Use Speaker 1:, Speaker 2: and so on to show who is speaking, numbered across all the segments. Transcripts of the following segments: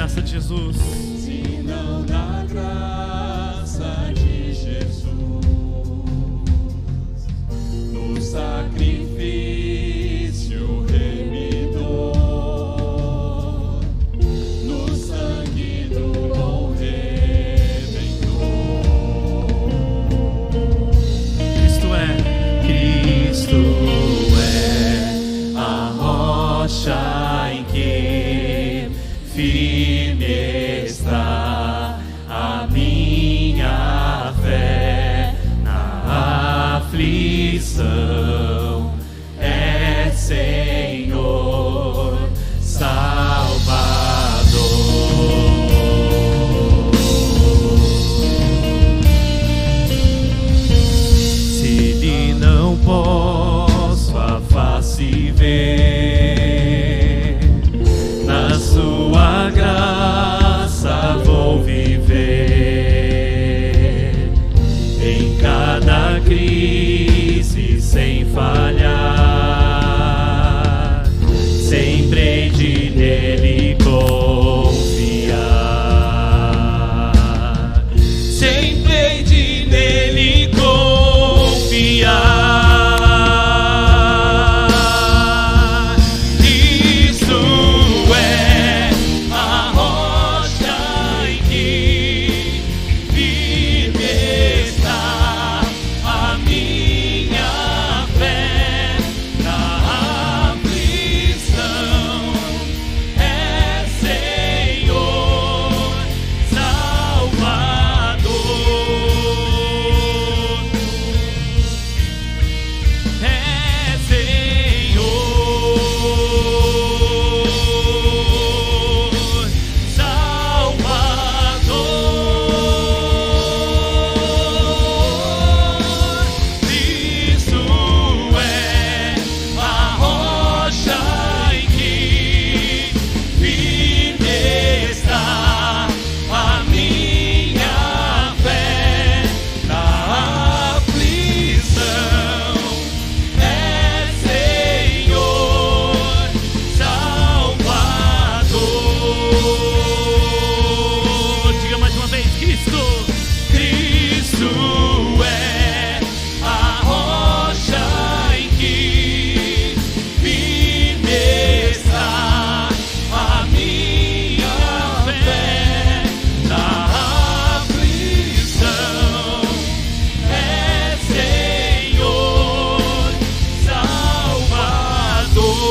Speaker 1: graça de Jesus.
Speaker 2: Se não na graça de Jesus, no sacrifício remidor, no sangue do bom Redentor.
Speaker 1: Cristo
Speaker 2: é a rocha em que firme está a minha fé. Na aflição é Senhor Salvador. Se lhe não posso a face ver, na sua graça vou viver. Em cada crise sem falhar, sempre hei de nele confiar. Sempre hei de nele confiar. Isso é a rocha em que firme está a minha fé. Na aflição é Senhor Salvador. É Senhor Salvador. Isso é a rocha em que firme está a minha fé. Na aflição é Senhor Salvador. Diga mais uma vez, Cristo. Cristo é a rocha em que firme está a minha fé. Na aflição é Senhor Salvador.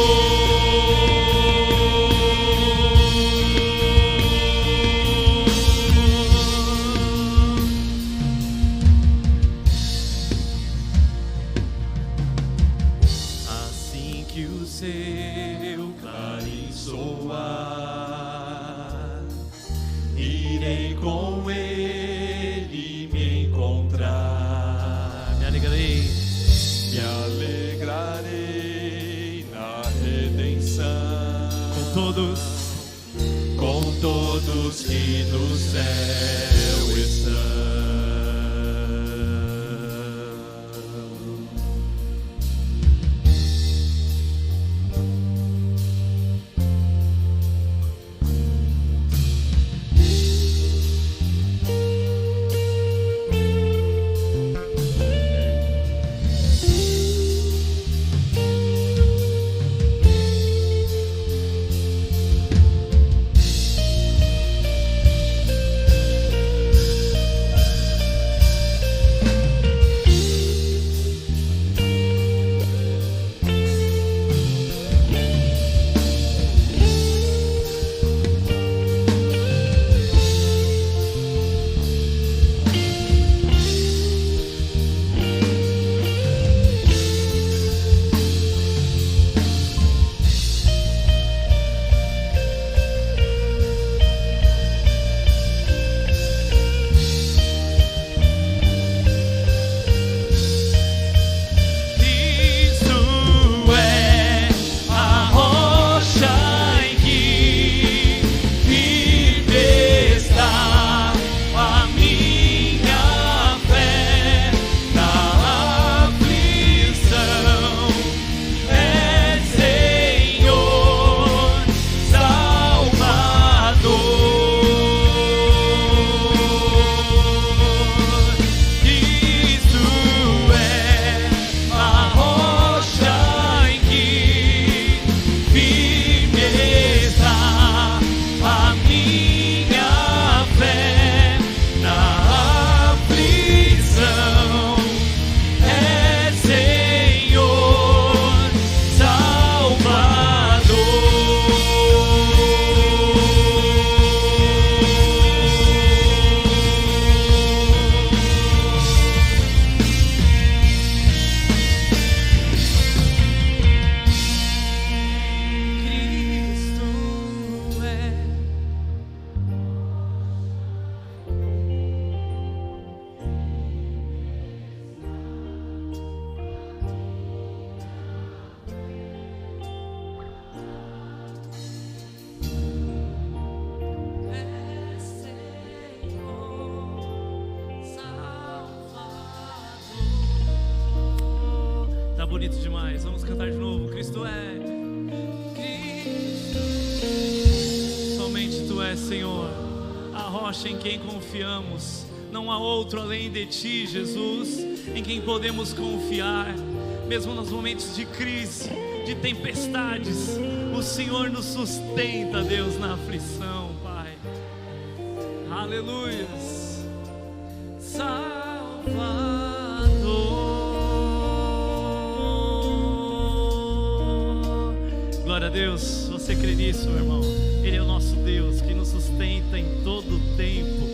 Speaker 2: Assim que o seu clarim soar, irei com ele me encontrar.
Speaker 1: Me alegrei.
Speaker 2: Me alegrarei na redenção com todos que no céu estão. bonito demais. Vamos cantar de novo. Cristo é. Cristo. Somente Tu és, Senhor, a rocha em quem confiamos. Não há outro além de Ti, Jesus, em quem podemos confiar. Mesmo nos momentos de crise, de tempestades, o Senhor nos sustenta, Deus, na aflição, Pai. Aleluias. Salvador. Glória a Deus. Você crê nisso, meu irmão? Ele é o nosso Deus que nos sustenta em todo o tempo.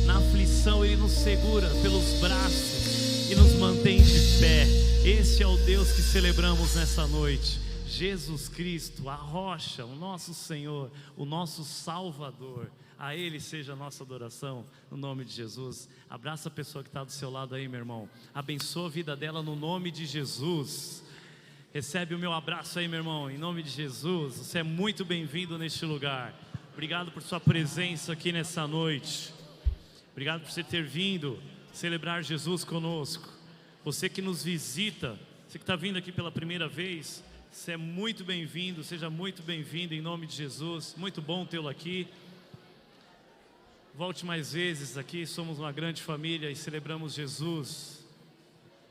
Speaker 2: Na aflição Ele nos segura pelos braços e nos mantém de pé. Esse é o Deus que celebramos nessa noite. Jesus Cristo, a rocha, o nosso Senhor, o nosso Salvador. A Ele seja a nossa adoração, no nome de Jesus. Abraça a pessoa que está do seu lado aí, meu irmão. Abençoa a vida dela no nome de Jesus. Recebe o meu abraço aí, meu irmão, em nome de Jesus. Você é muito bem-vindo neste lugar. Obrigado por sua presença aqui nessa noite. Obrigado por você ter vindo celebrar Jesus conosco. Você que nos visita, você que está vindo aqui pela primeira vez, você é muito bem-vindo, seja muito bem-vindo em nome de Jesus. Muito bom tê-lo aqui. Volte mais vezes aqui, somos uma grande família e celebramos Jesus.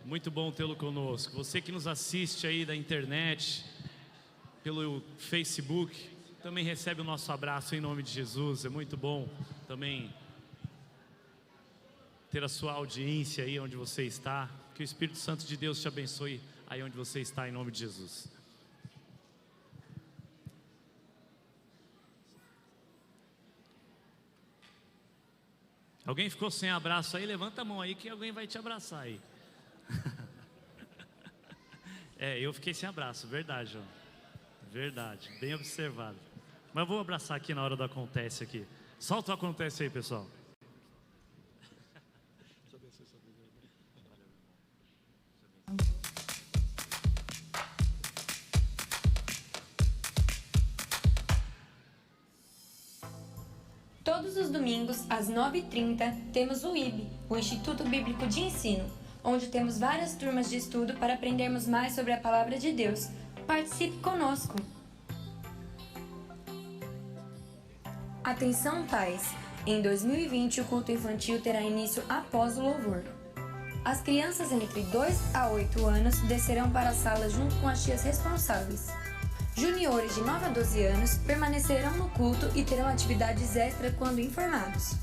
Speaker 2: Muito bom tê-lo conosco. Você que nos assiste aí da internet, pelo Facebook, também recebe o nosso abraço em nome de Jesus. É muito bom também ter a sua audiência aí onde você está. Que o Espírito Santo de Deus te abençoe aí onde você está em nome de Jesus. Alguém ficou sem abraço aí? Levanta a mão aí que alguém vai te abraçar aí. Eu fiquei sem abraço, verdade, João. Verdade, bem observado. Mas eu vou abraçar aqui na hora do acontece aqui. Solta o acontece aí, pessoal.
Speaker 1: Todos os domingos, às 9h30, temos o IB, o Instituto Bíblico de Ensino, onde temos várias turmas de estudo para aprendermos mais sobre a Palavra de Deus. Participe conosco! Atenção, pais! Em 2020, o culto infantil terá início após o louvor. As crianças entre 2 a 8 anos descerão para a sala junto com as tias responsáveis. Juniores de 9 a 12 anos permanecerão no culto e terão atividades extra quando informados.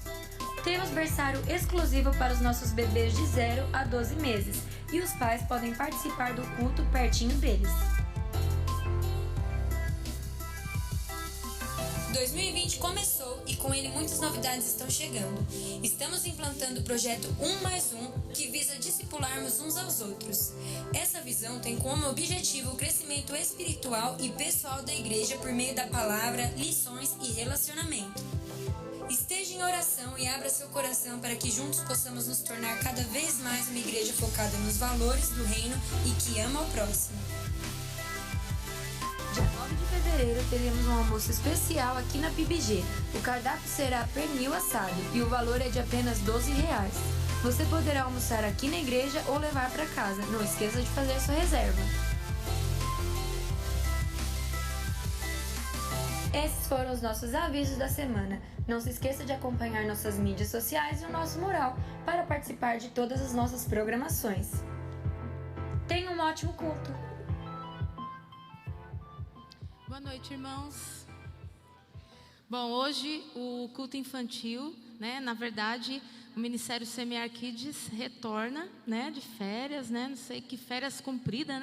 Speaker 1: Temos berçário exclusivo para os nossos bebês de 0 a 12 meses e os pais podem participar do culto pertinho deles. 2020 começou e com ele muitas novidades estão chegando. Estamos implantando o projeto 1+1, que visa discipularmos uns aos outros. Essa visão tem como objetivo o crescimento espiritual e pessoal da igreja por meio da palavra, lições e relacionamento. Esteja em oração e abra seu coração para que juntos possamos nos tornar cada vez mais uma igreja focada nos valores do reino e que ama o próximo. Dia 9 de fevereiro teremos um almoço especial aqui na PIBG. O cardápio será pernil assado e o valor é de apenas R$12. Você poderá almoçar aqui na igreja ou levar para casa. Não esqueça de fazer sua reserva. Esses foram os nossos avisos da semana. Não se esqueça de acompanhar nossas mídias sociais e o nosso mural para participar de todas as nossas programações. Tenha um ótimo culto!
Speaker 3: Boa noite, irmãos. Bom, hoje o culto infantil, na verdade, o Ministério Semear Kids retorna, de férias, não sei que férias cumpridas,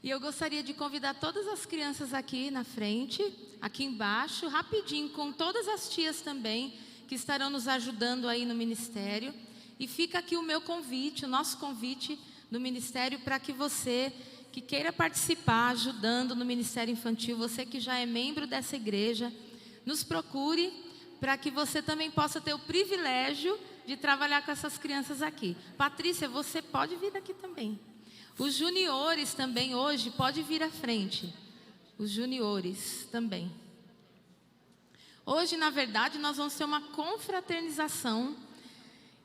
Speaker 3: E eu gostaria de convidar todas as crianças aqui na frente, aqui embaixo, rapidinho, com todas as tias também, que estarão nos ajudando aí no ministério. E fica aqui o meu convite, o nosso convite do ministério para que você que queira participar, ajudando no Ministério Infantil, você que já é membro dessa igreja, nos procure para que você também possa ter o privilégio de trabalhar com essas crianças aqui. Patrícia, você pode vir aqui também. Os juniores também hoje, pode vir à frente. Os juniores também. Hoje, na verdade, nós vamos ter uma confraternização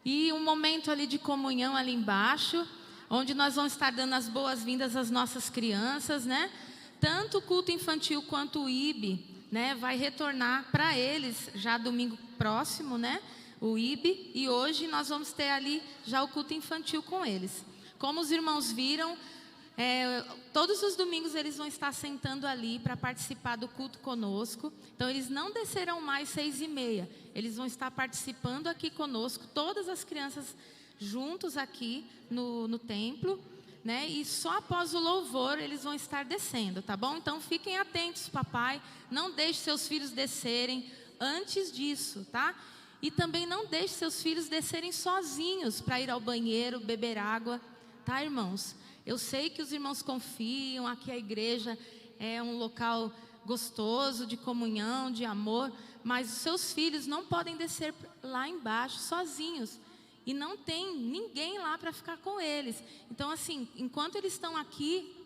Speaker 3: e um momento ali de comunhão ali embaixo. onde nós vamos estar dando as boas-vindas às nossas crianças, né? Tanto o culto infantil quanto o IB, né, vai retornar para eles já domingo próximo, né? O IB, e hoje nós vamos ter ali já o culto infantil com eles. Como os irmãos viram, todos os domingos eles vão estar sentando ali para participar do culto conosco. Então eles não descerão mais 6h30, eles vão estar participando aqui conosco, todas as crianças juntos aqui no templo, né? E só após o louvor eles vão estar descendo, tá bom? Então fiquem atentos, papai, não deixe seus filhos descerem antes disso, tá? E também não deixe seus filhos descerem sozinhos para ir ao banheiro, beber água, tá, irmãos? Eu sei que os irmãos confiam, aqui a igreja é um local gostoso, de comunhão, de amor, mas os seus filhos não podem descer lá embaixo sozinhos. E não tem ninguém lá para ficar com eles. Então, assim, enquanto eles estão aqui,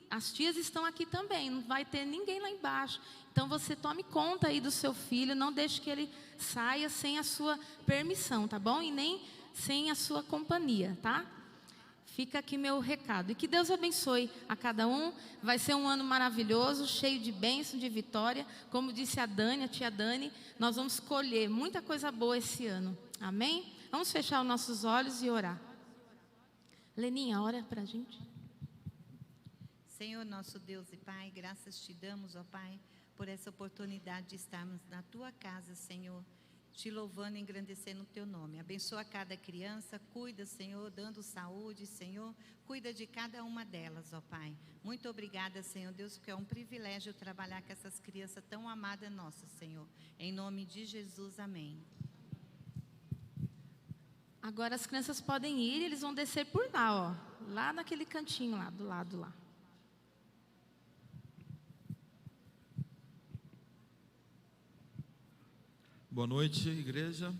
Speaker 3: as tias estão aqui também, não vai ter ninguém lá embaixo. Então, você tome conta aí do seu filho, não deixe que ele saia sem a sua permissão, tá bom? E nem sem a sua companhia, tá? Fica aqui meu recado. E que Deus abençoe a cada um. Vai ser um ano maravilhoso, cheio de bênção, de vitória. Como disse a Dani, a tia Dani, nós vamos colher muita coisa boa esse ano. Amém? Vamos fechar os nossos olhos e orar. Leninha, ora para a gente.
Speaker 4: Senhor, nosso Deus e Pai, graças te damos, ó Pai, por essa oportunidade de estarmos na Tua casa, Senhor, te louvando e engrandecendo o Teu nome. Abençoa cada criança, cuida, Senhor, dando saúde, Senhor, cuida de cada uma delas, ó Pai. Muito obrigada, Senhor Deus, porque é um privilégio trabalhar com essas crianças tão amadas nossas, Senhor. Em nome de Jesus, amém.
Speaker 3: Agora as crianças podem ir, eles vão descer por lá, ó, lá naquele cantinho lá, do lado lá.
Speaker 5: Boa noite, igreja.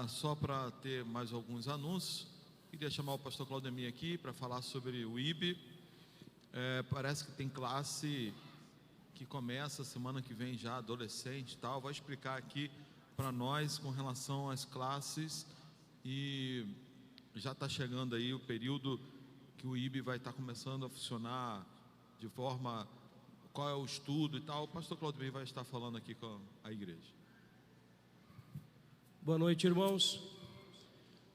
Speaker 5: Só para ter mais alguns anúncios, queria chamar o pastor Claudemir aqui para falar sobre o IB. Parece que tem classe que começa semana que vem já, adolescente e tal. Vai explicar aqui para nós com relação às classes, e já está chegando aí o período que o IB vai estar começando a funcionar de forma, qual é o estudo e tal. O pastor Claudio vai estar falando aqui com a igreja.
Speaker 6: Boa noite, irmãos.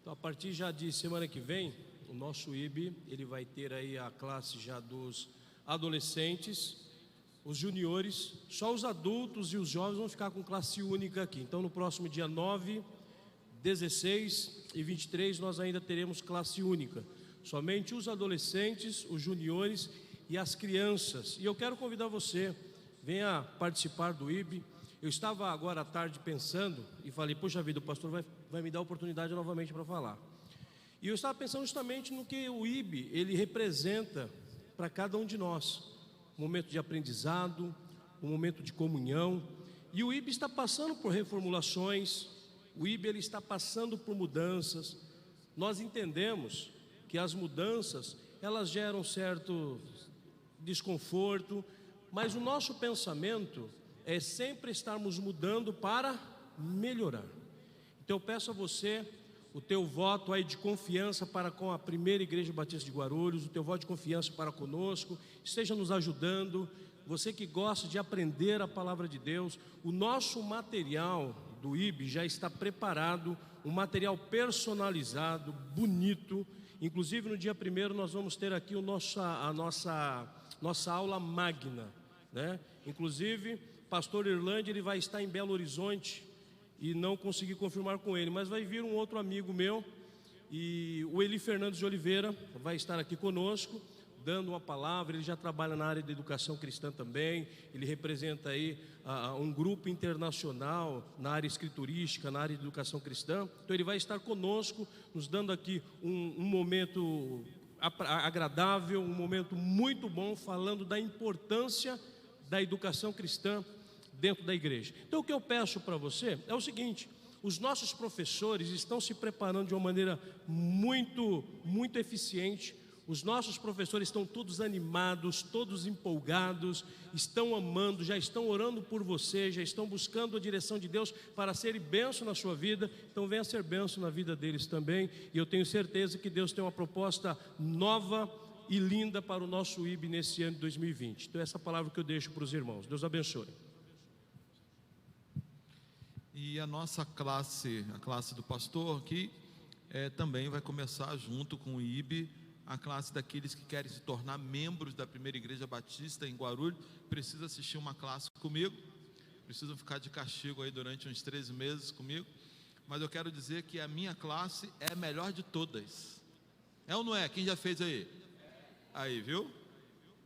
Speaker 6: Então, a partir já de semana que vem, o nosso IB, ele vai ter aí a classe já dos adolescentes, os juniores, só os adultos e os jovens vão ficar com classe única aqui. Então, no próximo dia 9, 16 e 23, nós ainda teremos classe única. Somente os adolescentes, os juniores e as crianças. E eu quero convidar você, venha participar do IB. Eu estava agora à tarde pensando e falei, poxa vida, o pastor vai me dar a oportunidade novamente para falar. E eu estava pensando justamente no que o IB, ele representa para cada um de nós. Um momento de aprendizado, um momento de comunhão. E o IB está passando por reformulações, o IB ele está passando por mudanças. Nós entendemos que as mudanças, elas geram certo desconforto, mas o nosso pensamento é sempre estarmos mudando para melhorar. Então eu peço a você o teu voto aí de confiança para com a primeira Igreja Batista de Guarulhos, o teu voto de confiança para conosco, esteja nos ajudando, você que gosta de aprender a palavra de Deus. O nosso material do IB já está preparado, um material personalizado, bonito. Inclusive no dia 1º nós vamos ter aqui a nossa aula magna, né? Inclusive, pastor Irlande, ele vai estar em Belo Horizonte e não consegui confirmar com ele, mas vai vir um outro amigo meu, e o Eli Fernandes de Oliveira vai estar aqui conosco, dando uma palavra. Ele já trabalha na área da educação cristã também, ele representa aí um grupo internacional na área escriturística, na área de educação cristã. Então ele vai estar conosco, nos dando aqui um momento agradável, um momento muito bom, falando da importância da educação cristã dentro da igreja. Então o que eu peço para você é o seguinte: os nossos professores estão se preparando de uma maneira muito eficiente, Os nossos professores estão todos animados, todos empolgados, estão amando, já estão orando por você, já estão buscando a direção de Deus para ser bênção na sua vida. Então venha ser bênção na vida deles também. E eu tenho certeza que Deus tem uma proposta nova e linda para o nosso IB nesse ano de 2020. Então essa é a palavra que eu deixo para os irmãos. Deus abençoe.
Speaker 5: E a nossa classe, a classe do pastor aqui, também vai começar junto com o IB, a classe daqueles que querem se tornar membros da Primeira Igreja Batista em Guarulhos. Precisa assistir uma classe comigo, precisam ficar de castigo aí durante uns 13 meses comigo, mas eu quero dizer que a minha classe é a melhor de todas. É ou não é? Quem já fez aí? Aí, viu?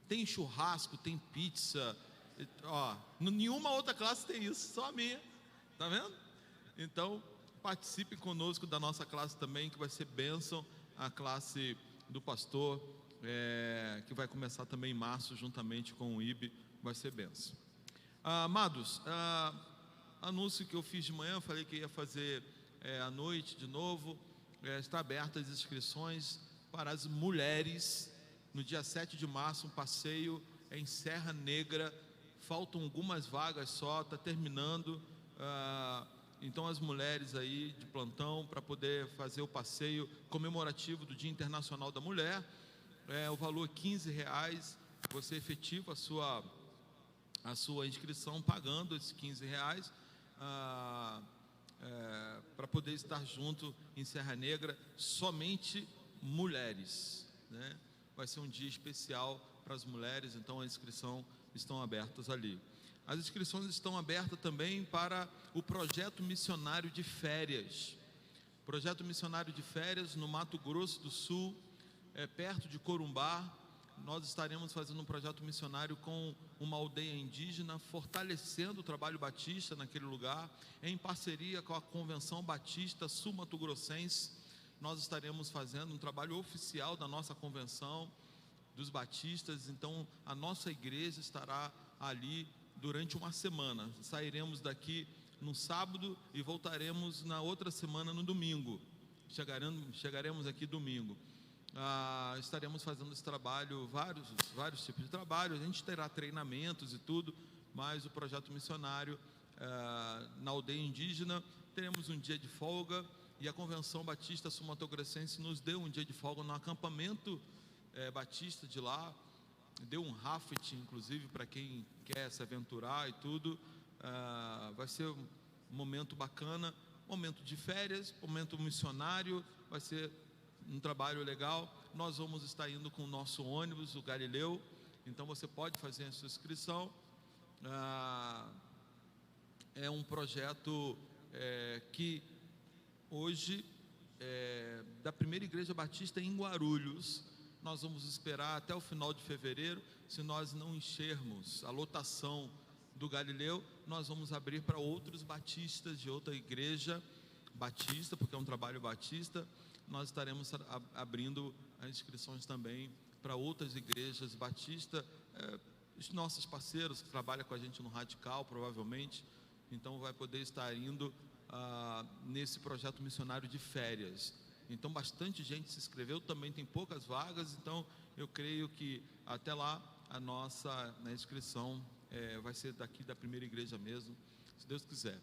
Speaker 5: Tem churrasco, tem pizza, ó, nenhuma outra classe tem isso, só a minha, tá vendo? Então, participe conosco da nossa classe também, que vai ser bênção, a classe do pastor, que vai começar também em março, juntamente com o IB, vai ser bênção. Amados, anúncio que eu fiz de manhã, falei que ia fazer à noite de novo, está aberta as inscrições para as mulheres, no dia 7 de março, um passeio em Serra Negra, faltam algumas vagas só, está terminando, então as mulheres aí de plantão, para poder fazer o passeio comemorativo do Dia Internacional da Mulher, o valor é R$15, você efetiva a sua inscrição pagando esses R$15, para poder estar junto em Serra Negra, somente mulheres, né? Vai ser um dia especial para as mulheres, então as inscrições estão abertas ali. As inscrições estão abertas também para o projeto missionário de férias. Projeto missionário de férias no Mato Grosso do Sul, perto de Corumbá. Nós estaremos fazendo um projeto missionário com uma aldeia indígena, fortalecendo o trabalho batista naquele lugar, em parceria com a Convenção Batista Sul-Mato-Grossense. Nós estaremos fazendo um trabalho oficial da nossa convenção dos batistas. Então a nossa igreja estará ali durante uma semana. Sairemos daqui no sábado e voltaremos na outra semana no domingo. Chegaremos aqui domingo. Estaremos fazendo esse trabalho, vários tipos de trabalho. A gente terá treinamentos e tudo, mas o projeto missionário na aldeia indígena, teremos um dia de folga, e a Convenção Batista Sul-Mato-Grossense nos deu um dia de folga no acampamento batista de lá. Deu um raft, inclusive, para quem quer se aventurar e tudo. Vai ser um momento bacana, momento de férias, momento missionário, vai ser um trabalho legal. Nós vamos estar indo com o nosso ônibus, o Galileu, então você pode fazer a sua inscrição. É um projeto que hoje, da Primeira Igreja Batista em Guarulhos. Nós vamos esperar até o final de fevereiro. Se nós não enchermos a lotação do Galileu, nós vamos abrir para outros batistas de outra igreja batista, porque é um trabalho batista. Nós estaremos abrindo as inscrições também para outras igrejas batistas, os nossos parceiros que trabalham com a gente no Radical, provavelmente, então vai poder estar indo nesse projeto missionário de férias. Então bastante gente se inscreveu, também tem poucas vagas, então eu creio que até lá a nossa inscrição vai ser daqui da Primeira Igreja mesmo, se Deus quiser.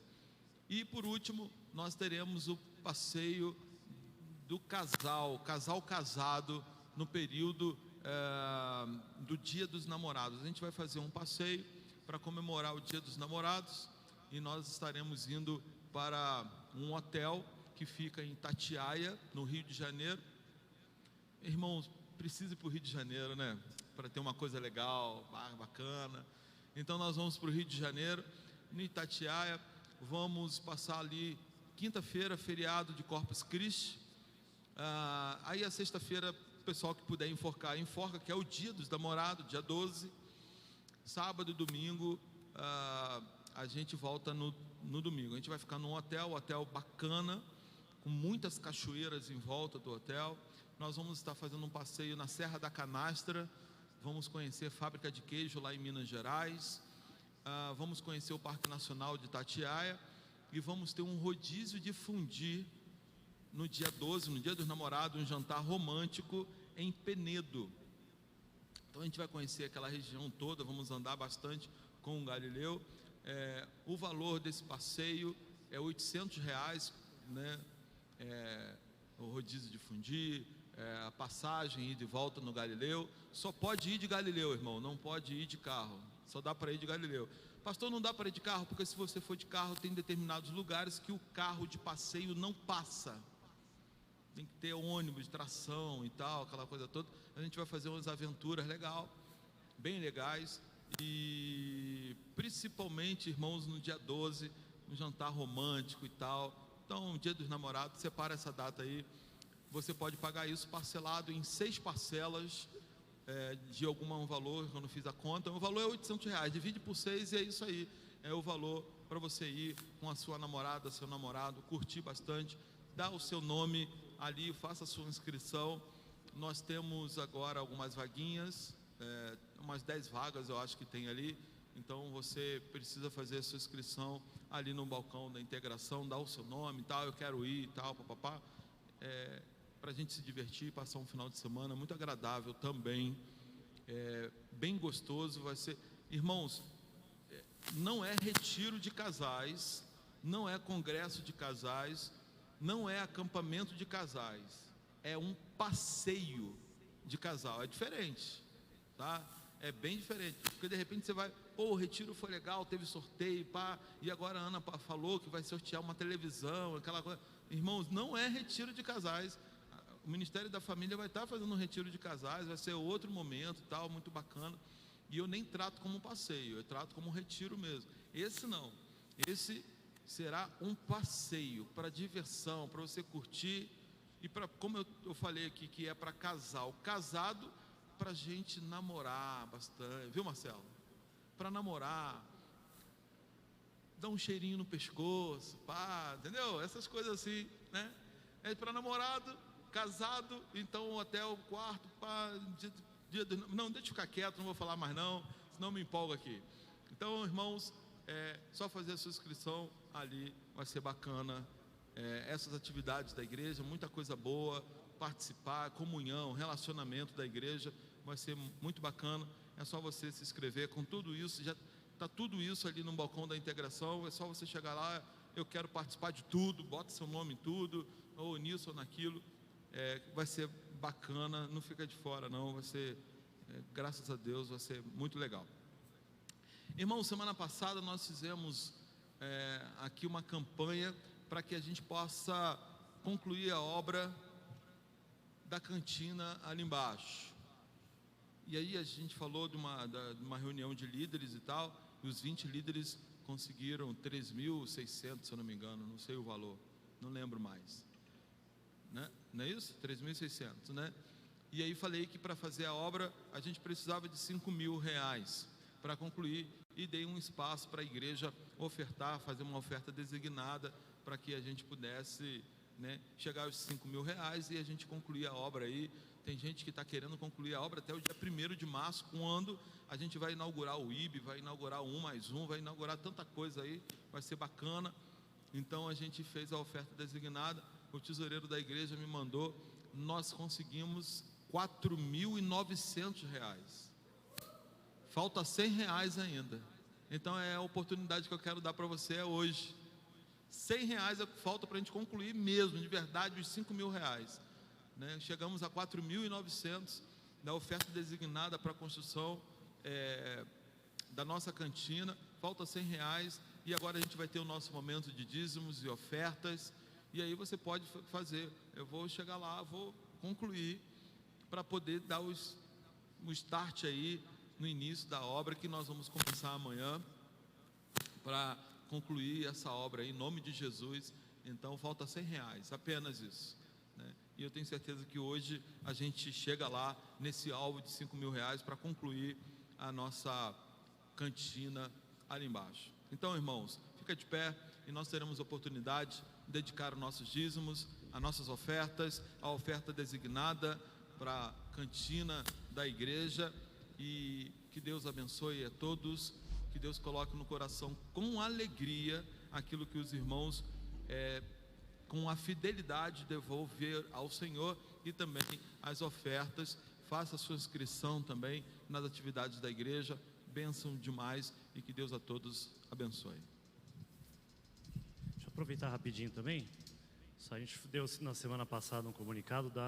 Speaker 5: E por último, nós teremos o passeio do casal casado no período do Dia dos Namorados. A gente vai fazer um passeio para comemorar o Dia dos Namorados, e nós estaremos indo para um hotel que fica em Itatiaia, no Rio de Janeiro. Irmãos, precisa ir para o Rio de Janeiro, né? Para ter uma coisa legal, bacana. Então nós vamos para o Rio de Janeiro, no Itatiaia. Vamos passar ali quinta-feira, feriado de Corpus Christi. Aí a sexta-feira, o pessoal que puder enforca, que é o Dia dos Namorados, dia 12. Sábado e domingo, a gente volta no domingo. A gente vai ficar num hotel bacana, com muitas cachoeiras em volta do hotel. Nós vamos estar fazendo um passeio na Serra da Canastra. Vamos conhecer a fábrica de queijo lá em Minas Gerais. Vamos conhecer o Parque Nacional de Itatiaia. E vamos ter um rodízio de fondue no dia 12, no Dia dos Namorados, um jantar romântico em Penedo. Então a gente vai conhecer aquela região toda, vamos andar bastante com o Galileu. O valor desse passeio é R$800, né? O rodízio de fundir, a passagem ida e volta no Galileu. Só pode ir de Galileu, irmão, não pode ir de carro, só dá para ir de Galileu. Pastor, não dá para ir de carro, porque se você for de carro, tem determinados lugares que o carro de passeio não passa. Tem que ter ônibus, tração e tal, aquela coisa toda. A gente vai fazer umas aventuras bem legais. E principalmente, irmãos, no dia 12, um jantar romântico e tal. Então, dia dos namorados, separa essa data aí. Você pode pagar isso parcelado em 6 parcelas de algum valor. Eu não fiz a conta. O valor é R$800, divide por 6 e é isso aí. É o valor para você ir com a sua namorada, seu namorado, curtir bastante. Dá o seu nome ali, faça a sua inscrição. Nós temos agora algumas vaguinhas, umas 10 vagas eu acho que tem ali. Então você precisa fazer a sua inscrição ali no balcão da integração, dar o seu nome e tal, eu quero ir e tal, papapá. Para a gente se divertir, passar um final de semana muito agradável também, bem gostoso vai ser. Irmãos, não é retiro de casais, não é congresso de casais, não é acampamento de casais, é um passeio de casal, é diferente, tá? É bem diferente, porque de repente você vai, o retiro foi legal, teve sorteio, pá, e agora a Ana falou que vai sortear uma televisão, aquela coisa. Irmãos, não é retiro de casais. O Ministério da Família vai estar fazendo um retiro de casais, vai ser outro momento, tal, muito bacana. E eu nem trato como um passeio, eu trato como um retiro mesmo. Esse não, esse será um passeio para diversão, para você curtir e para, como eu falei aqui, que é para casal, casado, para a gente namorar bastante, viu, Marcelo? Para namorar, dar um cheirinho no pescoço, pá, entendeu? Essas coisas assim, né? É para namorado, casado, então até o quarto, pá, não, deixa eu ficar quieto, não vou falar mais não, senão me empolgo aqui. Então, irmãos, só fazer a sua inscrição ali, vai ser bacana. Essas atividades da igreja, muita coisa boa, participar, comunhão, relacionamento da igreja, vai ser muito bacana. É só você se inscrever com tudo isso, já está tudo isso ali no balcão da integração, é só você chegar lá, eu quero participar de tudo, bota seu nome em tudo, ou nisso ou naquilo, vai ser bacana, não fica de fora não, vai ser, graças a Deus, vai ser muito legal. Irmão, semana passada nós fizemos aqui uma campanha para que a gente possa concluir a obra da cantina ali embaixo. E aí a gente falou de uma reunião de líderes e tal, e os 20 líderes conseguiram 3.600, se eu não me engano, não sei o valor, não lembro mais, né? Não é isso? 3.600, né? E aí falei que para fazer a obra a gente precisava de R$5.000 para concluir, e dei um espaço para a igreja ofertar, fazer uma oferta designada para que a gente pudesse, né, chegar aos R$5.000 e a gente concluir a obra aí. Tem gente que está querendo concluir a obra até o dia 1º de março, quando a gente vai inaugurar o IB, vai inaugurar o 1+1, vai inaugurar tanta coisa aí, vai ser bacana. Então a gente fez a oferta designada, o tesoureiro da igreja me mandou, nós conseguimos R$4.900. Falta R$100 ainda. Então é a oportunidade que eu quero dar para você hoje. R$100 falta para a gente concluir mesmo, de verdade, os R$5.000. Né? Chegamos a 4.900 da oferta designada para a construção da nossa cantina. Falta R$100 e agora a gente vai ter o nosso momento de dízimos e ofertas. E aí você pode fazer. Eu vou chegar lá, vou concluir para poder dar o start aí no início da obra que nós vamos começar amanhã para concluir essa obra aí, em nome de Jesus. Então falta R$100, apenas isso, né? E eu tenho certeza que hoje a gente chega lá nesse alvo de R$5.000 para concluir a nossa cantina ali embaixo. Então, irmãos, fica de pé e nós teremos oportunidade de dedicar os nossos dízimos, as nossas ofertas, a oferta designada para a cantina da igreja. E que Deus abençoe a todos, que Deus coloque no coração com alegria aquilo que os irmãos com a fidelidade devolver ao Senhor, e também as ofertas. Faça a sua inscrição também nas atividades da igreja. Bênção demais e que Deus a todos abençoe.
Speaker 2: Deixa eu aproveitar rapidinho também. A gente deu na semana passada um comunicado do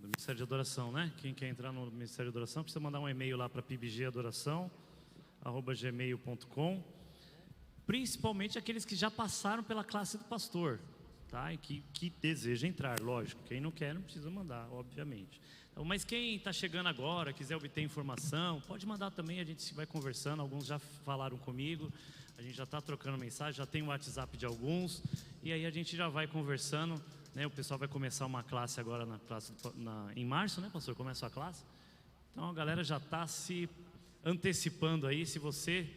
Speaker 2: Ministério de Adoração, né? Quem quer entrar no Ministério de Adoração precisa mandar um e-mail lá para pibgadoração@gmail.com, principalmente aqueles que já passaram pela classe do pastor, tá? E que deseja entrar, lógico. Quem não quer não precisa mandar, obviamente. Então, mas quem está chegando agora, quiser obter informação, pode mandar também, a gente vai conversando. Alguns já falaram comigo, a gente já está trocando mensagem, já tem o WhatsApp de alguns, e aí a gente já vai conversando, né? O pessoal vai começar uma classe agora na classe em março, né, pastor? Começa a classe. Então a galera já está se antecipando aí. Se você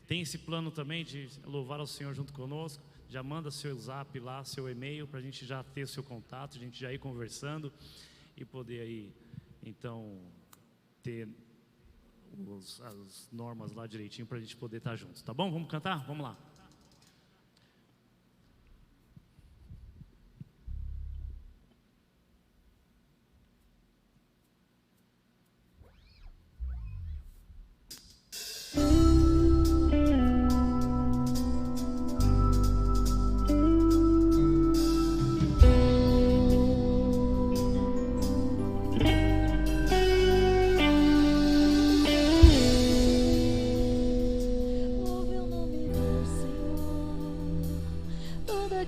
Speaker 2: tem esse plano também de louvar ao Senhor junto conosco, já manda seu zap lá, seu e-mail, para a gente já ter o seu contato, a gente já ir conversando e poder aí, então, ter as normas lá direitinho para a gente poder estar juntos, tá bom? Vamos cantar? Vamos lá.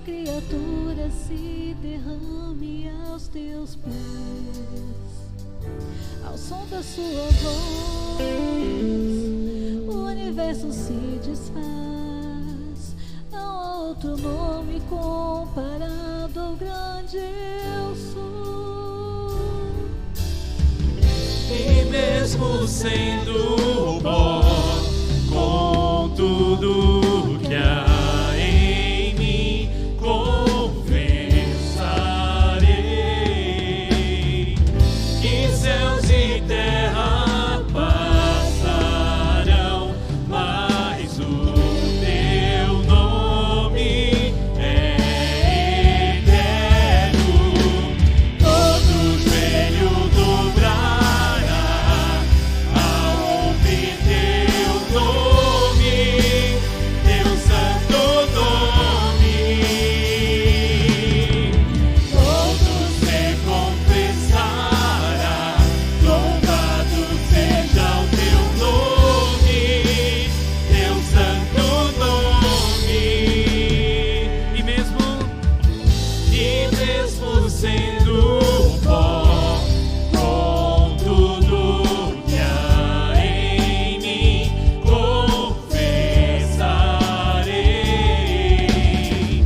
Speaker 7: Criatura se derrame aos teus pés, ao som da sua voz, o universo se desfaz. Não há outro nome comparado ao grande eu sou.
Speaker 2: E mesmo sendo pó, com tudo que há em mim, confessarei que céus e terra passarão, mas o teu nome é eterno. Todo joelho dobrará ao ouvir teu nome, teu santo nome. Todos se confessará, louvado seja o teu nome, teu santo nome. E mesmo sendo pó, com tudo que há em mim, confessarei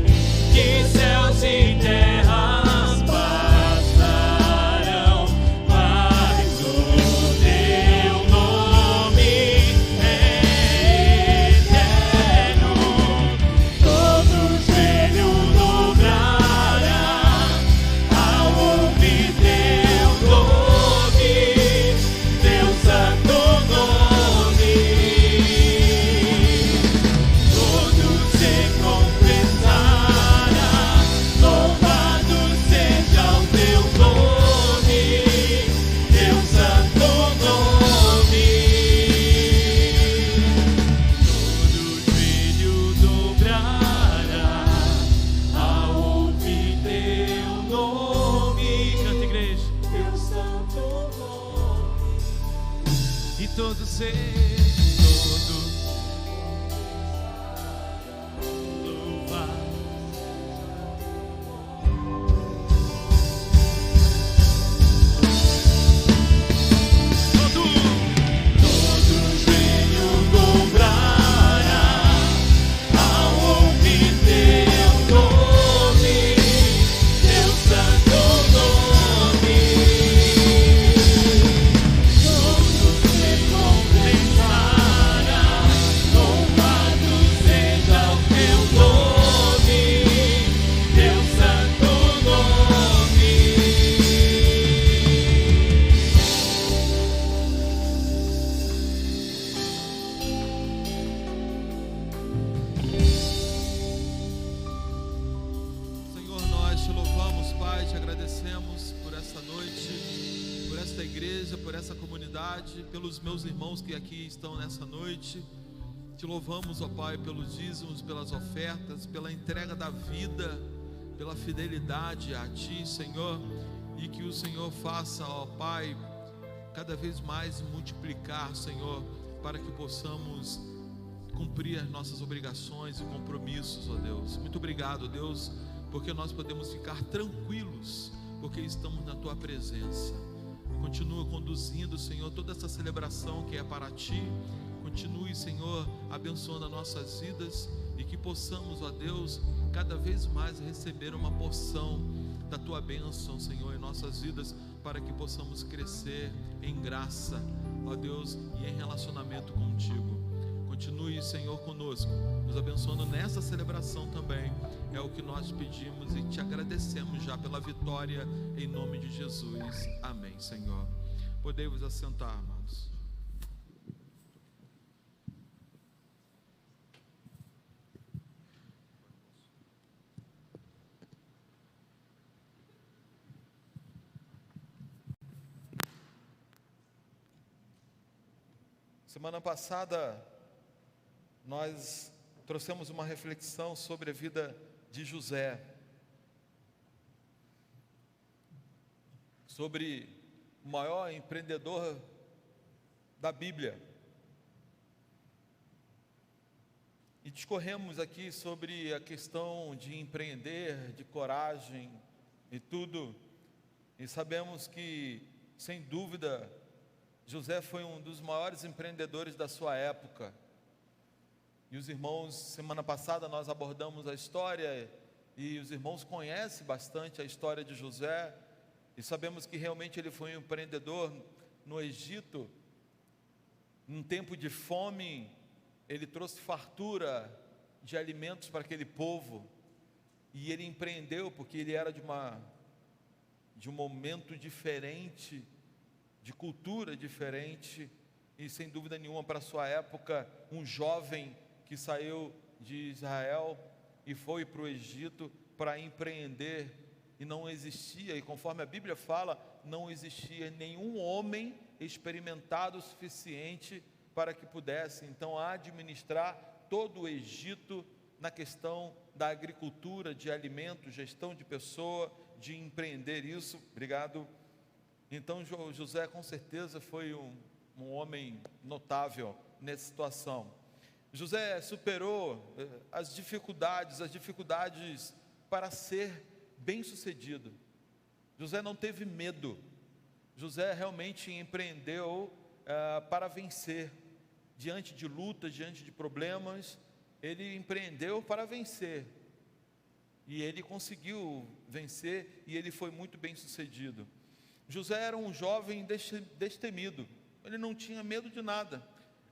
Speaker 2: que céus e terras passarão, mas o teu nome é eterno. Todo joelho dobrará ao ouvir teu nome, teu santo nome. Todos se confessará, louvado seja o teu nome, teu santo nome. Todo joelho dobrará ao ouvir teu nome. Canta, igreja. Teu santo nome. E todo ser, todo louvar. Todo joelho dobrará ao ouvir teu nome, teu santo nome. Todos se confessarão.
Speaker 5: igreja, por essa comunidade, pelos meus irmãos que aqui estão nessa noite. Te louvamos, ó Pai, pelos dízimos, pelas ofertas, pela entrega da vida, pela fidelidade a Ti, Senhor, e que o Senhor faça, ó Pai, cada vez mais multiplicar, Senhor, para que possamos cumprir as nossas obrigações e compromissos, ó Deus. Muito obrigado, Deus, porque nós podemos ficar tranquilos, porque estamos na Tua presença. Continua conduzindo, Senhor, toda essa celebração que é para Ti. Continue, Senhor, abençoando as nossas vidas e que possamos, ó Deus, cada vez mais receber uma porção da Tua bênção, Senhor, em nossas vidas, para que possamos crescer em graça, ó Deus, e em relacionamento contigo. Continue, Senhor, conosco, nos abençoando nessa celebração também. É o que nós pedimos e te agradecemos já pela vitória, em nome de Jesus. Amém, Senhor. Podemos assentar, amados. Semana passada, nós trouxemos uma reflexão sobre a vida de José, sobre o maior empreendedor da Bíblia, e discorremos aqui sobre a questão de empreender, de coragem e tudo, e sabemos que, sem dúvida, José foi um dos maiores empreendedores da sua época. E os irmãos, semana passada nós abordamos a história, e os irmãos conhecem bastante a história de José, e sabemos que realmente ele foi um empreendedor no Egito. Num tempo de fome, ele trouxe fartura de alimentos para aquele povo, e ele empreendeu porque ele era de um momento diferente, de cultura diferente, e sem dúvida nenhuma para a sua época, um jovem que saiu de Israel e foi para o Egito para empreender, e não existia, e conforme a Bíblia fala, não existia nenhum homem experimentado o suficiente para que pudesse então administrar todo o Egito na questão da agricultura, de alimentos, gestão de pessoa, de empreender isso. Obrigado. Então José com certeza foi um homem notável nessa situação. José superou as dificuldades para ser bem-sucedido. José não teve medo. José realmente empreendeu para vencer. Diante de lutas, diante de problemas, ele empreendeu para vencer. E ele conseguiu vencer, e ele foi muito bem-sucedido. José era um jovem destemido. Ele não tinha medo de nada.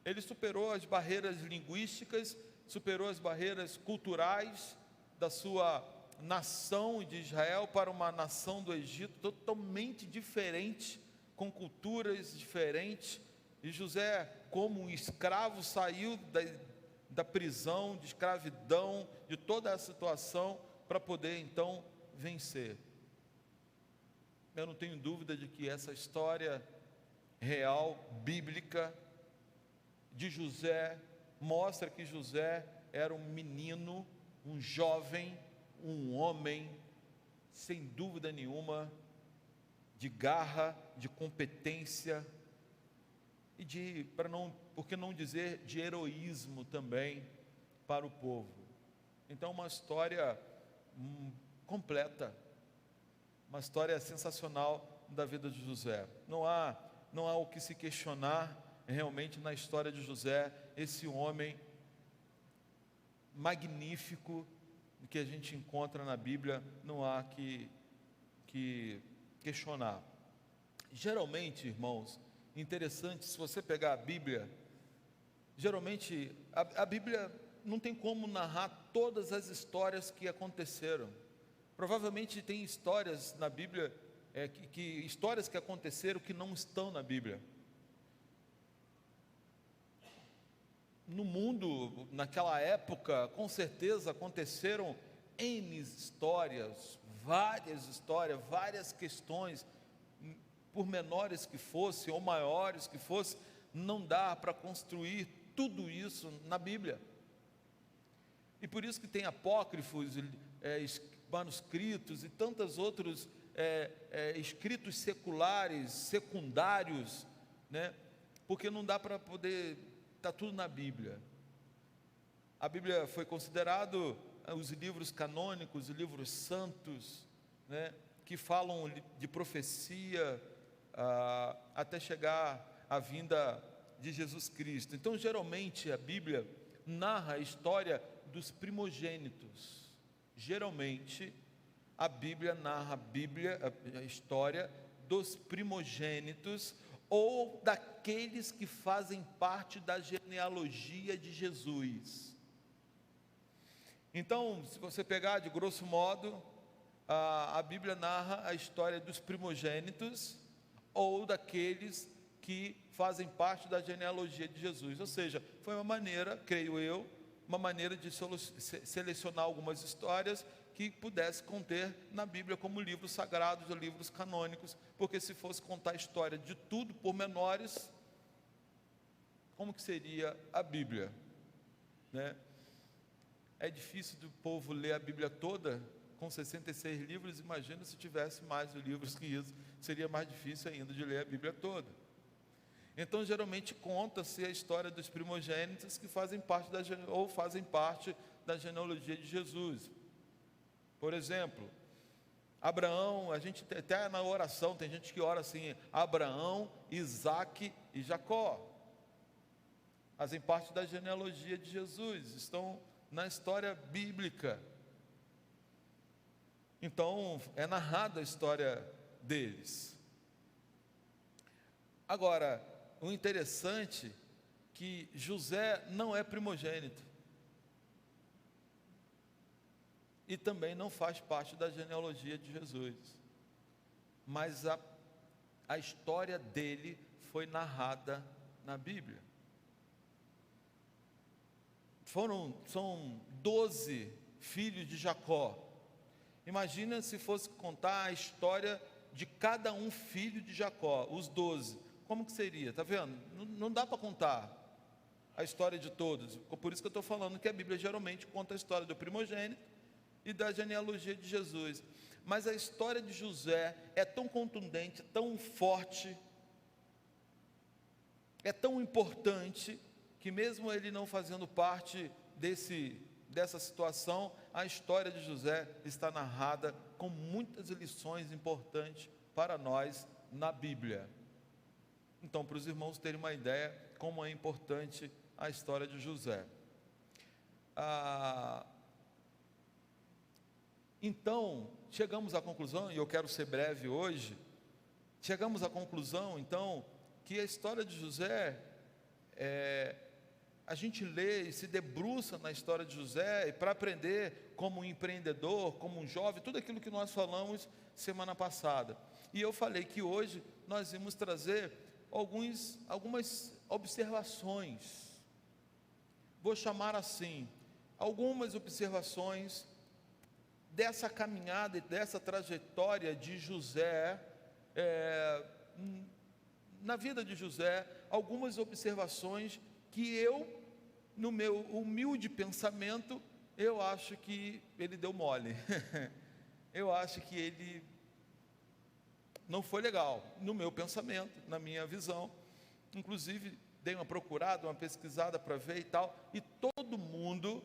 Speaker 5: Ele superou as barreiras linguísticas, superou as barreiras culturais da sua nação de Israel para uma nação do Egito totalmente diferente, com culturas diferentes. E José, como um escravo, saiu da prisão, de escravidão, de toda a situação, para poder então vencer. Eu não tenho dúvida de que essa história real, bíblica, de José, mostra que José era um menino, um jovem, um homem, sem dúvida nenhuma, de garra, de competência, e por que não dizer, de heroísmo também para o povo. Então, uma história completa, uma história sensacional da vida de José. Não há o que se questionar realmente na história de José, esse homem magnífico que a gente encontra na Bíblia. Não há que questionar. Geralmente, irmãos, interessante, se você pegar a Bíblia, geralmente a Bíblia não tem como narrar todas as histórias que aconteceram. Provavelmente tem histórias na Bíblia, histórias que aconteceram que não estão na Bíblia. No mundo, naquela época, com certeza aconteceram várias histórias, várias questões, por menores que fossem ou maiores que fossem, não dá para construir tudo isso na Bíblia. E por isso que tem apócrifos, manuscritos e tantos outros escritos seculares, secundários, né? Porque não dá para poder estar tudo na Bíblia. A Bíblia foi considerado os livros canônicos, os livros santos, né? Que falam de profecia até chegar à vinda de Jesus Cristo. Então, geralmente, a Bíblia narra a história dos primogênitos. Geralmente, a Bíblia narra a história dos primogênitos ou daqueles que fazem parte da genealogia de Jesus. Então, se você pegar de grosso modo, a Bíblia narra a história dos primogênitos ou daqueles que fazem parte da genealogia de Jesus. Ou seja, foi uma maneira, creio eu, uma maneira de selecionar algumas histórias que pudesse conter na Bíblia como livros sagrados ou livros canônicos, porque se fosse contar a história de tudo por menores, como que seria a Bíblia, né? É difícil do povo ler a Bíblia toda com 66 livros, imagina se tivesse mais livros que isso, seria mais difícil ainda de ler a Bíblia toda. Então, geralmente conta-se a história dos primogênitos que fazem parte da genealogia de Jesus. Por exemplo, Abraão, a gente até na oração tem gente que ora assim: Abraão, Isaque e Jacó. Fazem parte da genealogia de Jesus, estão na história bíblica. Então, é narrada a história deles. Agora, o interessante é que José não é primogênito. E também não faz parte da genealogia de Jesus. Mas a história dele foi narrada na Bíblia. São 12 filhos de Jacó. Imagina se fosse contar a história de cada um filho de Jacó, os 12. Como que seria? Está vendo? Não dá para contar a história de todos. Por isso que eu estou falando que a Bíblia geralmente conta a história do primogênito e da genealogia de Jesus. Mas a história de José é tão contundente, tão forte, é tão importante, que mesmo ele não fazendo parte dessa situação, a história de José está narrada com muitas lições importantes para nós na Bíblia. Então, para os irmãos terem uma ideia como é importante a história de José. Então, chegamos à conclusão, e eu quero ser breve hoje, chegamos à conclusão, então, que a história de José, a gente lê e se debruça na história de José, e para aprender como um empreendedor, como um jovem, tudo aquilo que nós falamos semana passada. E eu falei que hoje nós íamos trazer algumas observações, vou chamar assim, algumas observações dessa caminhada e dessa trajetória de José, na vida de José, algumas observações que eu, no meu humilde pensamento, eu acho que ele deu mole, eu acho que ele não foi legal, no meu pensamento, na minha visão. Inclusive, dei uma procurada, uma pesquisada para ver e tal, e todo mundo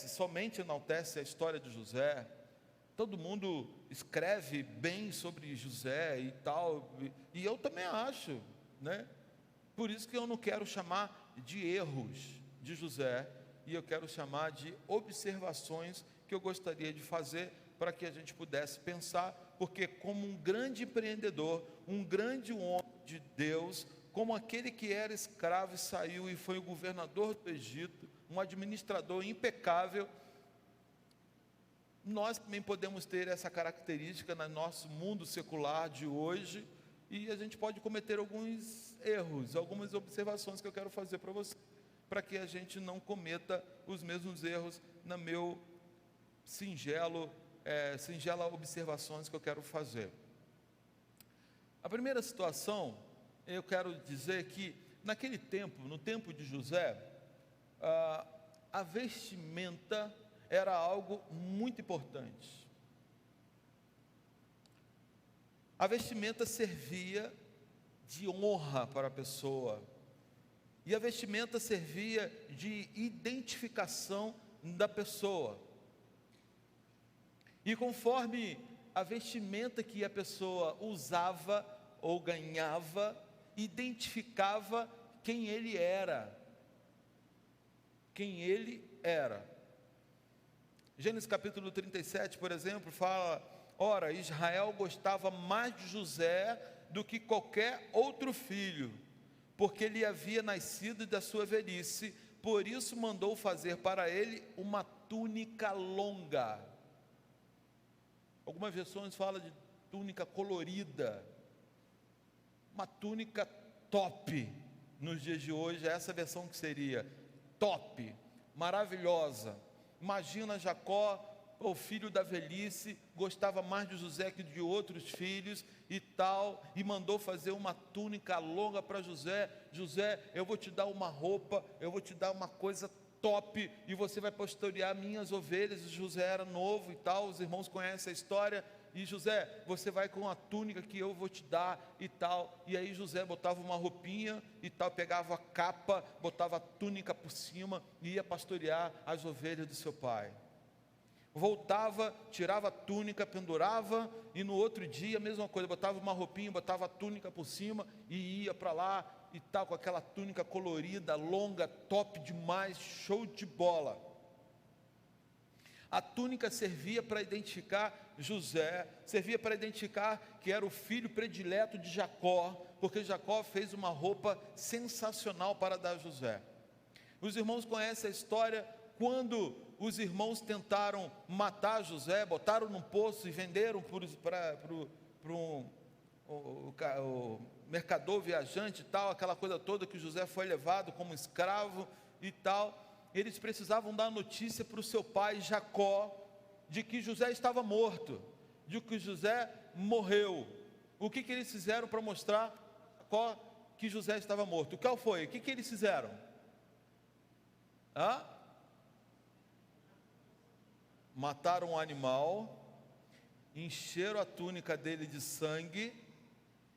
Speaker 5: somente enaltece a história de José, todo mundo escreve bem sobre José e tal, e eu também acho, né? Por isso que eu não quero chamar de erros de José, e eu quero chamar de observações que eu gostaria de fazer para que a gente pudesse pensar, porque como um grande empreendedor, um grande homem de Deus, como aquele que era escravo e saiu e foi o governador do Egito, um administrador impecável, nós também podemos ter essa característica no nosso mundo secular de hoje, e a gente pode cometer alguns erros, algumas observações que eu quero fazer para você, para que a gente não cometa os mesmos erros na meu singela observações que eu quero fazer. A primeira situação, eu quero dizer que naquele tempo, no tempo de José, a vestimenta era algo muito importante. A vestimenta servia de honra para a pessoa, e a vestimenta servia de identificação da pessoa. E conforme a vestimenta que a pessoa usava ou ganhava, identificava quem ele era. Quem ele era. Gênesis capítulo 37, por exemplo, fala: ora, Israel gostava mais de José do que qualquer outro filho, porque lhe havia nascido da sua velhice, por isso mandou fazer para ele uma túnica longa. Algumas versões falam de túnica colorida, uma túnica top. Nos dias de hoje, essa versão que seria top, maravilhosa. Imagina Jacó, o filho da velhice, gostava mais de José que de outros filhos e tal, e mandou fazer uma túnica longa para José. José, eu vou te dar uma roupa, eu vou te dar uma coisa top, e você vai pastorear minhas ovelhas. E José era novo e tal, os irmãos conhecem a história. E José, você vai com a túnica que eu vou te dar e tal. E aí José botava uma roupinha e tal, pegava a capa, botava a túnica por cima e ia pastorear as ovelhas do seu pai. Voltava, tirava a túnica, pendurava, e no outro dia a mesma coisa, botava uma roupinha, botava a túnica por cima e ia para lá e tal, com aquela túnica colorida, longa, top demais, show de bola. A túnica servia para identificar José, servia para identificar que era o filho predileto de Jacó, porque Jacó fez uma roupa sensacional para dar a José. Os irmãos conhecem a história, quando os irmãos tentaram matar José, botaram num poço e venderam para o mercador viajante e tal, aquela coisa toda, que José foi levado como escravo e tal. Eles precisavam dar notícia para o seu pai Jacó, de que José estava morto, de que José morreu. O que eles fizeram para mostrar a Jacó que José estava morto? Qual foi? O que eles fizeram? Mataram um animal, encheram a túnica dele de sangue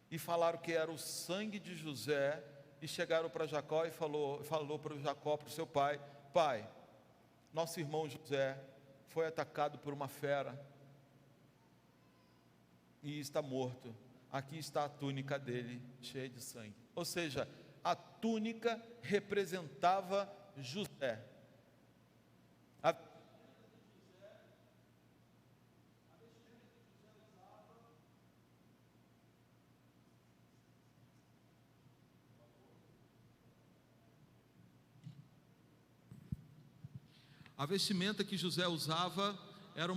Speaker 5: e falaram que era o sangue de José, e chegaram para Jacó e falou para Jacó, para o seu pai: pai, nosso irmão José foi atacado por uma fera e está morto. Aqui está a túnica dele, cheia de sangue. Ou seja, a túnica representava José. A vestimenta que José usava era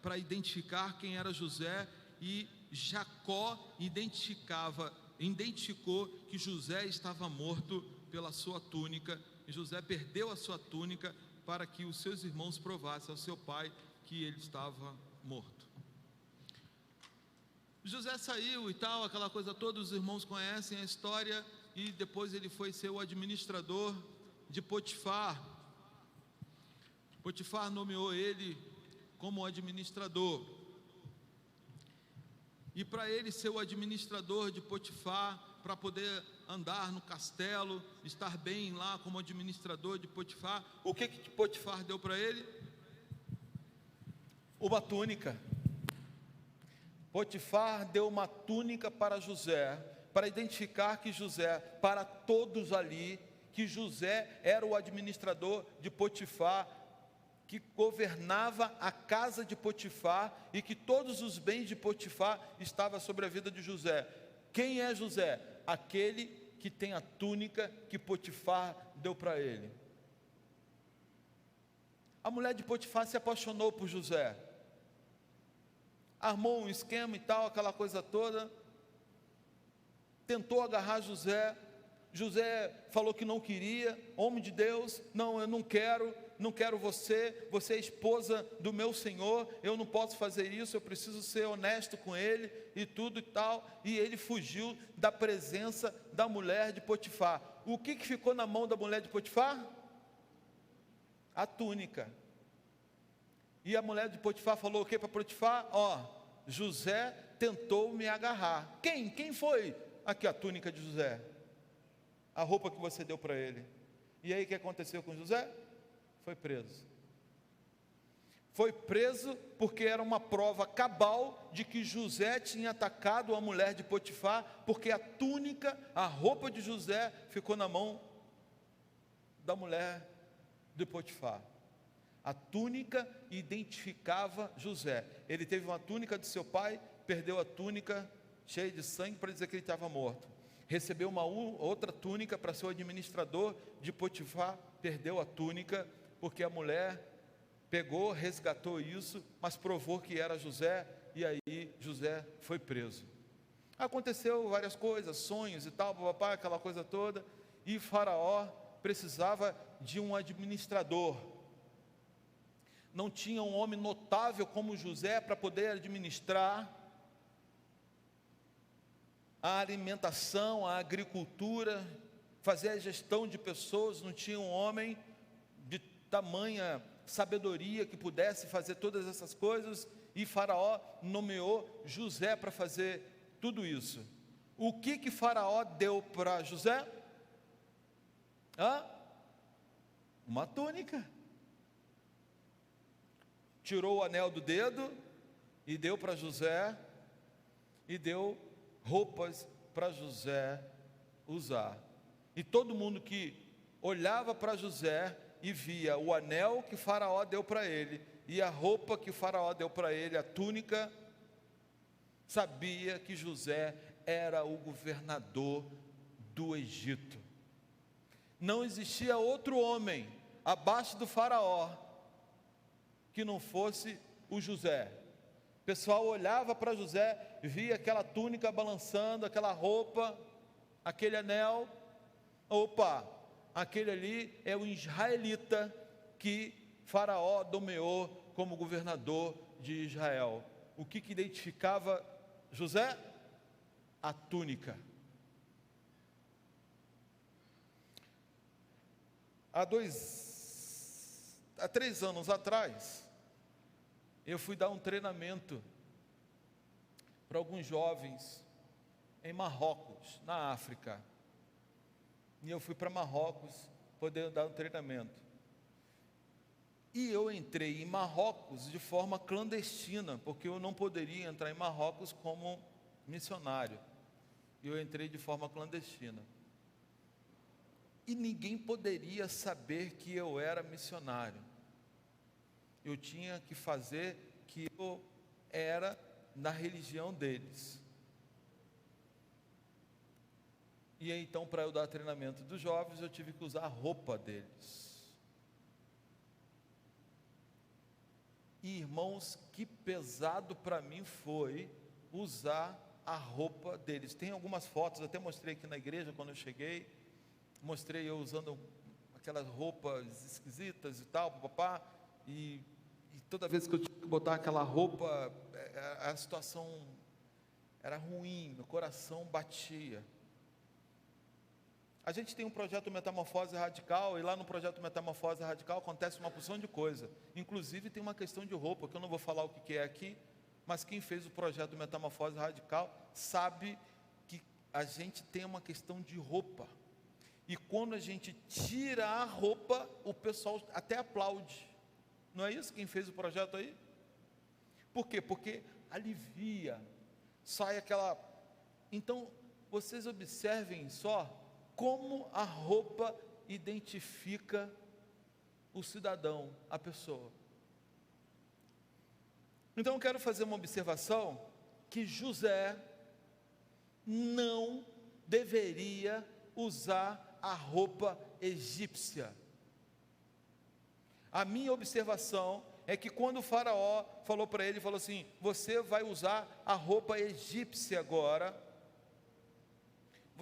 Speaker 5: para identificar quem era José, e Jacó identificou que José estava morto pela sua túnica, e José perdeu a sua túnica para que os seus irmãos provassem ao seu pai que ele estava morto. José saiu e tal, aquela coisa toda, os irmãos conhecem a história, e depois ele foi ser o administrador de Potifar. Potifar nomeou ele como administrador, e para ele ser o administrador de Potifar, para poder andar no castelo, estar bem lá como administrador de Potifar, o que Potifar deu para ele? Uma túnica. Potifar deu uma túnica para José, para identificar que José, para todos ali, que José era o administrador de Potifar, que governava a casa de Potifar, e que todos os bens de Potifar estavam sobre a vida de José. Quem é José? Aquele que tem a túnica que Potifar deu para ele. A mulher de Potifar se apaixonou por José, armou um esquema e tal, aquela coisa toda, tentou agarrar José. José falou que não queria, homem de Deus, não, eu não quero, não quero você é esposa do meu senhor, eu não posso fazer isso, eu preciso ser honesto com ele e tudo e tal. E ele fugiu da presença da mulher de Potifar. O que ficou na mão da mulher de Potifar? A túnica. E a mulher de Potifar falou o que para Potifar? José tentou me agarrar. Quem foi? Aqui a túnica de José, a roupa que você deu para ele. E aí o que aconteceu com José? Foi preso. Foi preso porque era uma prova cabal de que José tinha atacado a mulher de Potifar, porque a túnica, a roupa de José ficou na mão da mulher de Potifar. A túnica identificava José. Ele teve uma túnica de seu pai, perdeu a túnica cheia de sangue para dizer que ele estava morto. Recebeu uma outra túnica para ser o administrador de Potifar, perdeu a túnica, porque a mulher pegou, resgatou isso, mas provou que era José, e aí José foi preso. Aconteceu várias coisas, sonhos e tal, papai, aquela coisa toda, e Faraó precisava de um administrador. Não tinha um homem notável como José para poder administrar a alimentação, a agricultura, fazer a gestão de pessoas. Não tinha um homem de tamanha sabedoria que pudesse fazer todas essas coisas, e Faraó nomeou José para fazer tudo isso. O que Faraó deu para José? Uma túnica. Tirou o anel do dedo e deu para José, e deu roupas para José usar. E todo mundo que olhava para José e via o anel que Faraó deu para ele, e a roupa que Faraó deu para ele, a túnica, sabia que José era o governador do Egito. Não existia outro homem abaixo do Faraó que não fosse o José. O pessoal olhava para José, via aquela túnica balançando, aquela roupa, aquele anel. Opa, aquele ali é o israelita que Faraó nomeou como governador de Israel. O que identificava José? A túnica. Há 3 anos atrás, eu fui dar um treinamento para alguns jovens em Marrocos, na África. E eu fui para Marrocos poder dar um treinamento. E eu entrei em Marrocos de forma clandestina, porque eu não poderia entrar em Marrocos como missionário. E eu entrei de forma clandestina. E ninguém poderia saber que eu era missionário. Eu tinha que fazer que eu era na religião deles. E aí, então, para eu dar treinamento dos jovens, eu tive que usar a roupa deles. E, irmãos, que pesado para mim foi usar a roupa deles. Tem algumas fotos, até mostrei aqui na igreja quando eu cheguei. Mostrei eu usando aquelas roupas esquisitas e tal, papá. E toda vez que eu tinha que botar aquela roupa, a situação era ruim, meu coração batia. A gente tem um projeto Metamorfose Radical, e lá no projeto Metamorfose Radical acontece uma porção de coisa. Inclusive tem uma questão de roupa, que eu não vou falar o que é aqui, mas quem fez o projeto Metamorfose Radical sabe que a gente tem uma questão de roupa. E quando a gente tira a roupa, o pessoal até aplaude. Não é isso quem fez o projeto aí? Por quê? Porque alivia, sai aquela... Então, vocês observem só como a roupa identifica o cidadão, a pessoa. Então eu quero fazer uma observação, que José não deveria usar a roupa egípcia. A minha observação é que quando o Faraó falou para ele, falou assim: você vai usar a roupa egípcia agora,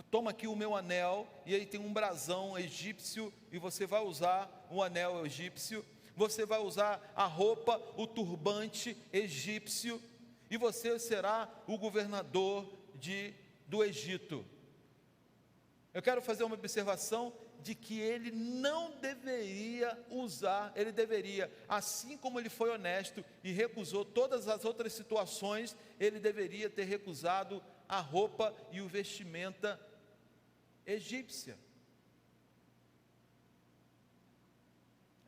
Speaker 5: toma aqui o meu anel, e aí tem um brasão egípcio, e você vai usar o anel egípcio, você vai usar a roupa, o turbante egípcio, e você será o governador do Egito. Eu quero fazer uma observação de que ele não deveria usar, ele deveria, assim como ele foi honesto e recusou todas as outras situações, ele deveria ter recusado a roupa e o vestimenta egípcia.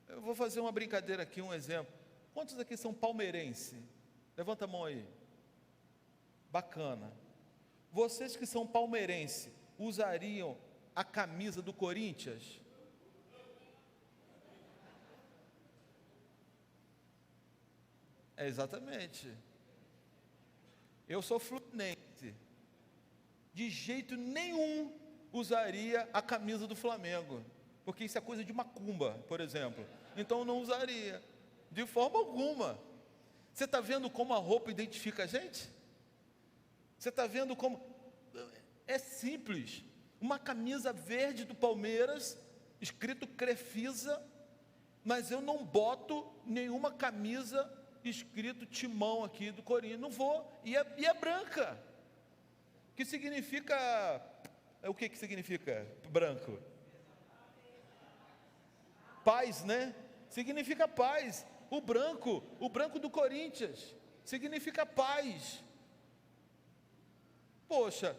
Speaker 5: Eu vou fazer uma brincadeira aqui, um exemplo. Quantos aqui são palmeirenses? Levanta a mão aí. Bacana. Vocês que são palmeirenses, usariam a camisa do Corinthians? É, exatamente. Eu sou fluminense. De jeito nenhum usaria a camisa do Flamengo, porque isso é coisa de macumba, por exemplo. Então eu não usaria, de forma alguma. Você está vendo como a roupa identifica a gente? Você está vendo como... É simples. Uma camisa verde do Palmeiras, escrito Crefisa, mas eu não boto nenhuma camisa escrito Timão aqui do Corinthians, não vou, e é branca, que significa, o que significa branco? Paz, né? Significa paz. O branco do Corinthians, significa paz. Poxa,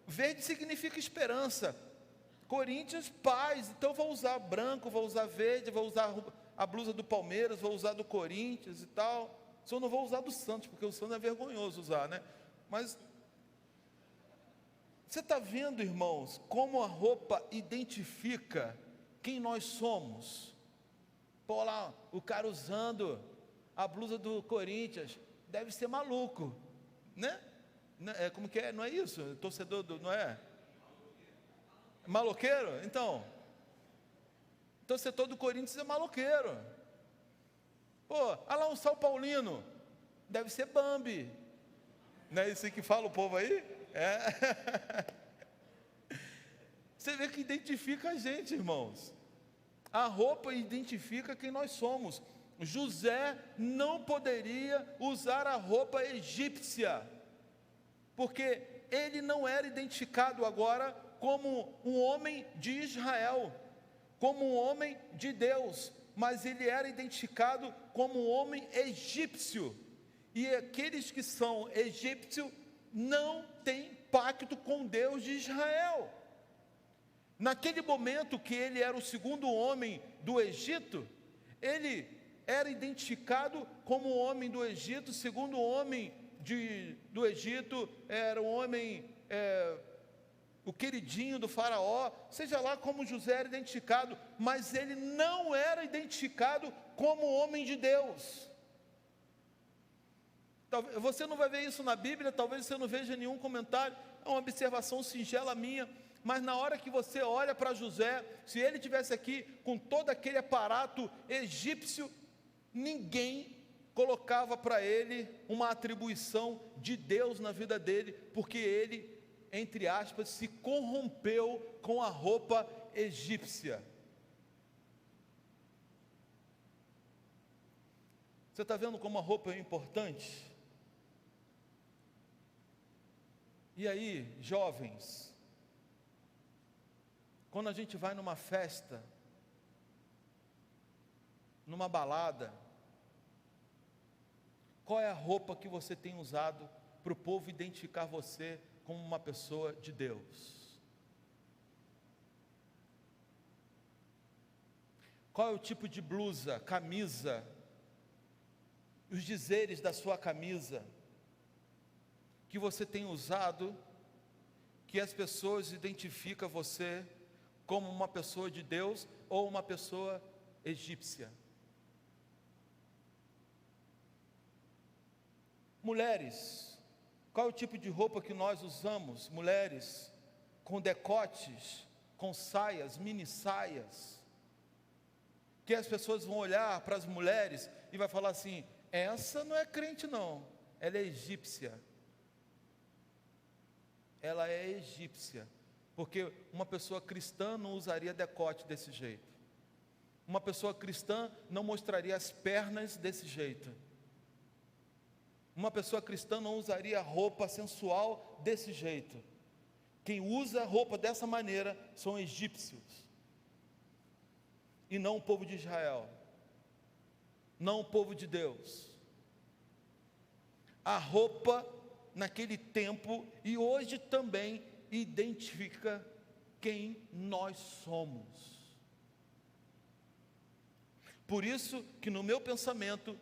Speaker 5: verde significa esperança, Corinthians, paz. Então eu vou usar branco, vou usar verde, vou usar a blusa do Palmeiras, vou usar do Corinthians e tal. Só não vou usar do Santos, porque o Santos é vergonhoso usar, né? Mas você está vendo, irmãos, como a roupa identifica quem nós somos? Pô, lá, o cara usando a blusa do Corinthians, deve ser maluco, né? Como que é? Não é isso? Torcedor não é? Maloqueiro? Então, torcedor do Corinthians é maloqueiro. Pô, olha lá um São Paulino, deve ser Bambi. Não é isso que fala o povo aí? É. Você vê que identifica a gente, irmãos. A roupa identifica quem nós somos. José não poderia usar a roupa egípcia, porque ele não era identificado agora como um homem de Israel, como um homem de Deus, mas ele era identificado como um homem egípcio, e aqueles que são egípcios não têm pacto com Deus de Israel. Naquele momento que ele era o segundo homem do Egito, ele era identificado como o homem do Egito, segundo homem do Egito, era um homem, o queridinho do faraó, seja lá como José era identificado, mas ele não era identificado como homem de Deus. Você não vai ver isso na Bíblia, talvez você não veja nenhum comentário, é uma observação singela minha, mas na hora que você olha para José, se ele tivesse aqui com todo aquele aparato egípcio, ninguém colocava para ele uma atribuição de Deus na vida dele, porque ele, entre aspas, se corrompeu com a roupa egípcia. Você está vendo como a roupa é importante? E aí, jovens, quando a gente vai numa festa, numa balada, qual é a roupa que você tem usado para o povo identificar você como uma pessoa de Deus? Qual é o tipo de blusa, camisa, os dizeres da sua camisa que você tem usado, que as pessoas identificam você como uma pessoa de Deus ou uma pessoa egípcia? Mulheres, qual é o tipo de roupa que nós usamos? Mulheres com decotes, com saias, mini saias, que as pessoas vão olhar para as mulheres e vai falar assim: essa não é crente não, ela é egípcia. Ela é egípcia. porque uma pessoa cristã não usaria decote desse jeito. Uma pessoa cristã não mostraria as pernas desse jeito. Uma pessoa cristã não usaria roupa sensual desse jeito. Quem usa roupa dessa maneira são egípcios, e não o povo de Israel, não o povo de Deus. A roupa naquele tempo e hoje também identifica quem nós somos. Por isso que no meu pensamento,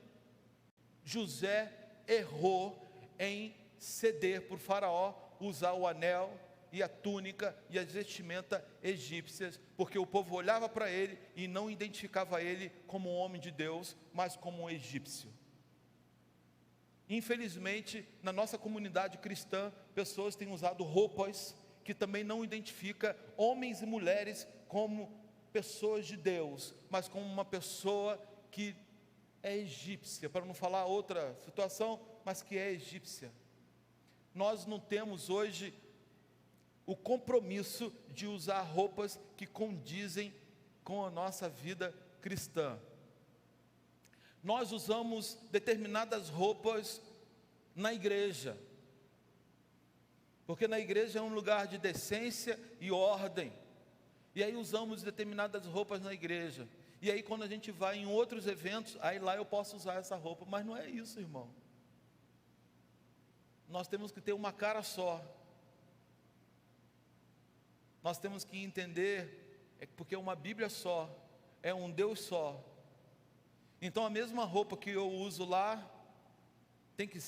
Speaker 5: José errou em ceder por Faraó, usar o anel e a túnica e as vestimentas egípcias, porque o povo olhava para ele e não identificava ele como um homem de Deus, mas como um egípcio. Infelizmente, na nossa comunidade cristã, pessoas têm usado roupas que também não identificam homens e mulheres como pessoas de Deus, mas como uma pessoa que é egípcia, para não falar outra situação, mas que é egípcia. Nós não temos hoje o compromisso de usar roupas que condizem com a nossa vida cristã. Nós usamos determinadas roupas na igreja, porque na igreja é um lugar de decência e ordem, e aí usamos determinadas roupas na igreja, e aí quando a gente vai em outros eventos, aí lá eu posso usar essa roupa, mas não é isso, irmão. Nós temos que ter uma cara só. Nós temos que entender, porque é uma Bíblia só, é um Deus só. Então a mesma roupa que eu uso lá, tem que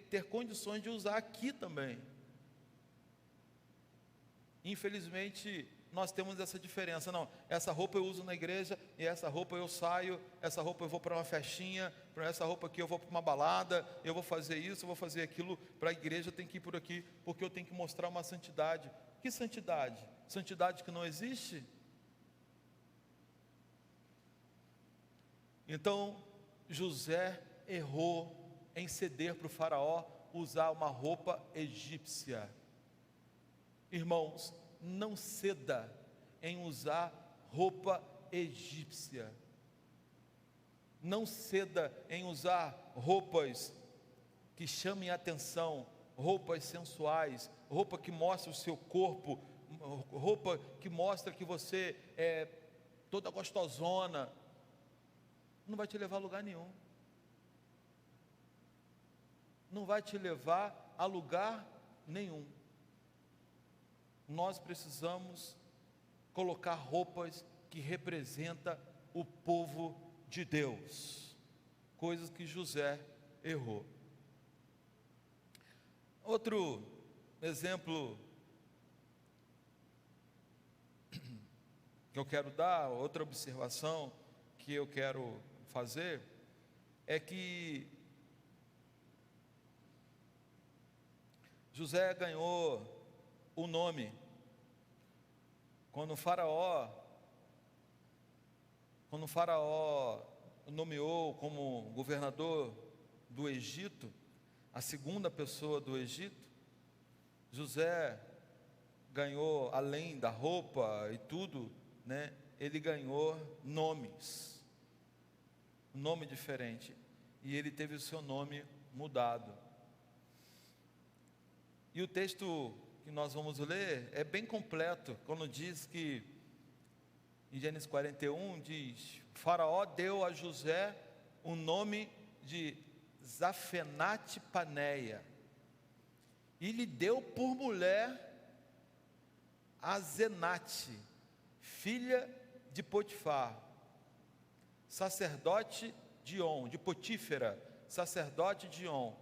Speaker 5: ter condições de usar aqui também. Infelizmente, nós temos essa diferença. Não, essa roupa eu uso na igreja, e essa roupa eu saio, essa roupa eu vou para uma festinha, para essa roupa aqui eu vou para uma balada, eu vou fazer isso, eu vou fazer aquilo, para a igreja tem que ir por aqui, porque eu tenho que mostrar uma santidade. Que santidade? Santidade que não existe? Então, José errou em ceder para o faraó usar uma roupa egípcia. Irmãos, não ceda em usar roupa egípcia. Não ceda em usar roupas que chamem a atenção, roupas sensuais, roupa que mostra o seu corpo, roupa que mostra que você é toda gostosona. Não vai te levar a lugar nenhum. Não vai te levar a lugar nenhum. Nós precisamos colocar roupas que representam o povo de Deus, coisas que José errou. Outro exemplo que eu quero dar, outra observação que eu quero fazer, é que José ganhou o nome quando o faraó nomeou como governador do Egito, a segunda pessoa do Egito. José ganhou, além da roupa e tudo, né, ele ganhou nomes, um nome diferente, e ele teve o seu nome mudado. E o texto que nós vamos ler é bem completo, quando diz que, em Gênesis 41, diz: Faraó deu a José o nome de Zafenate-Paneia, e lhe deu por mulher Azenate, filha de Potifar, sacerdote de On, de Potífera, sacerdote de On.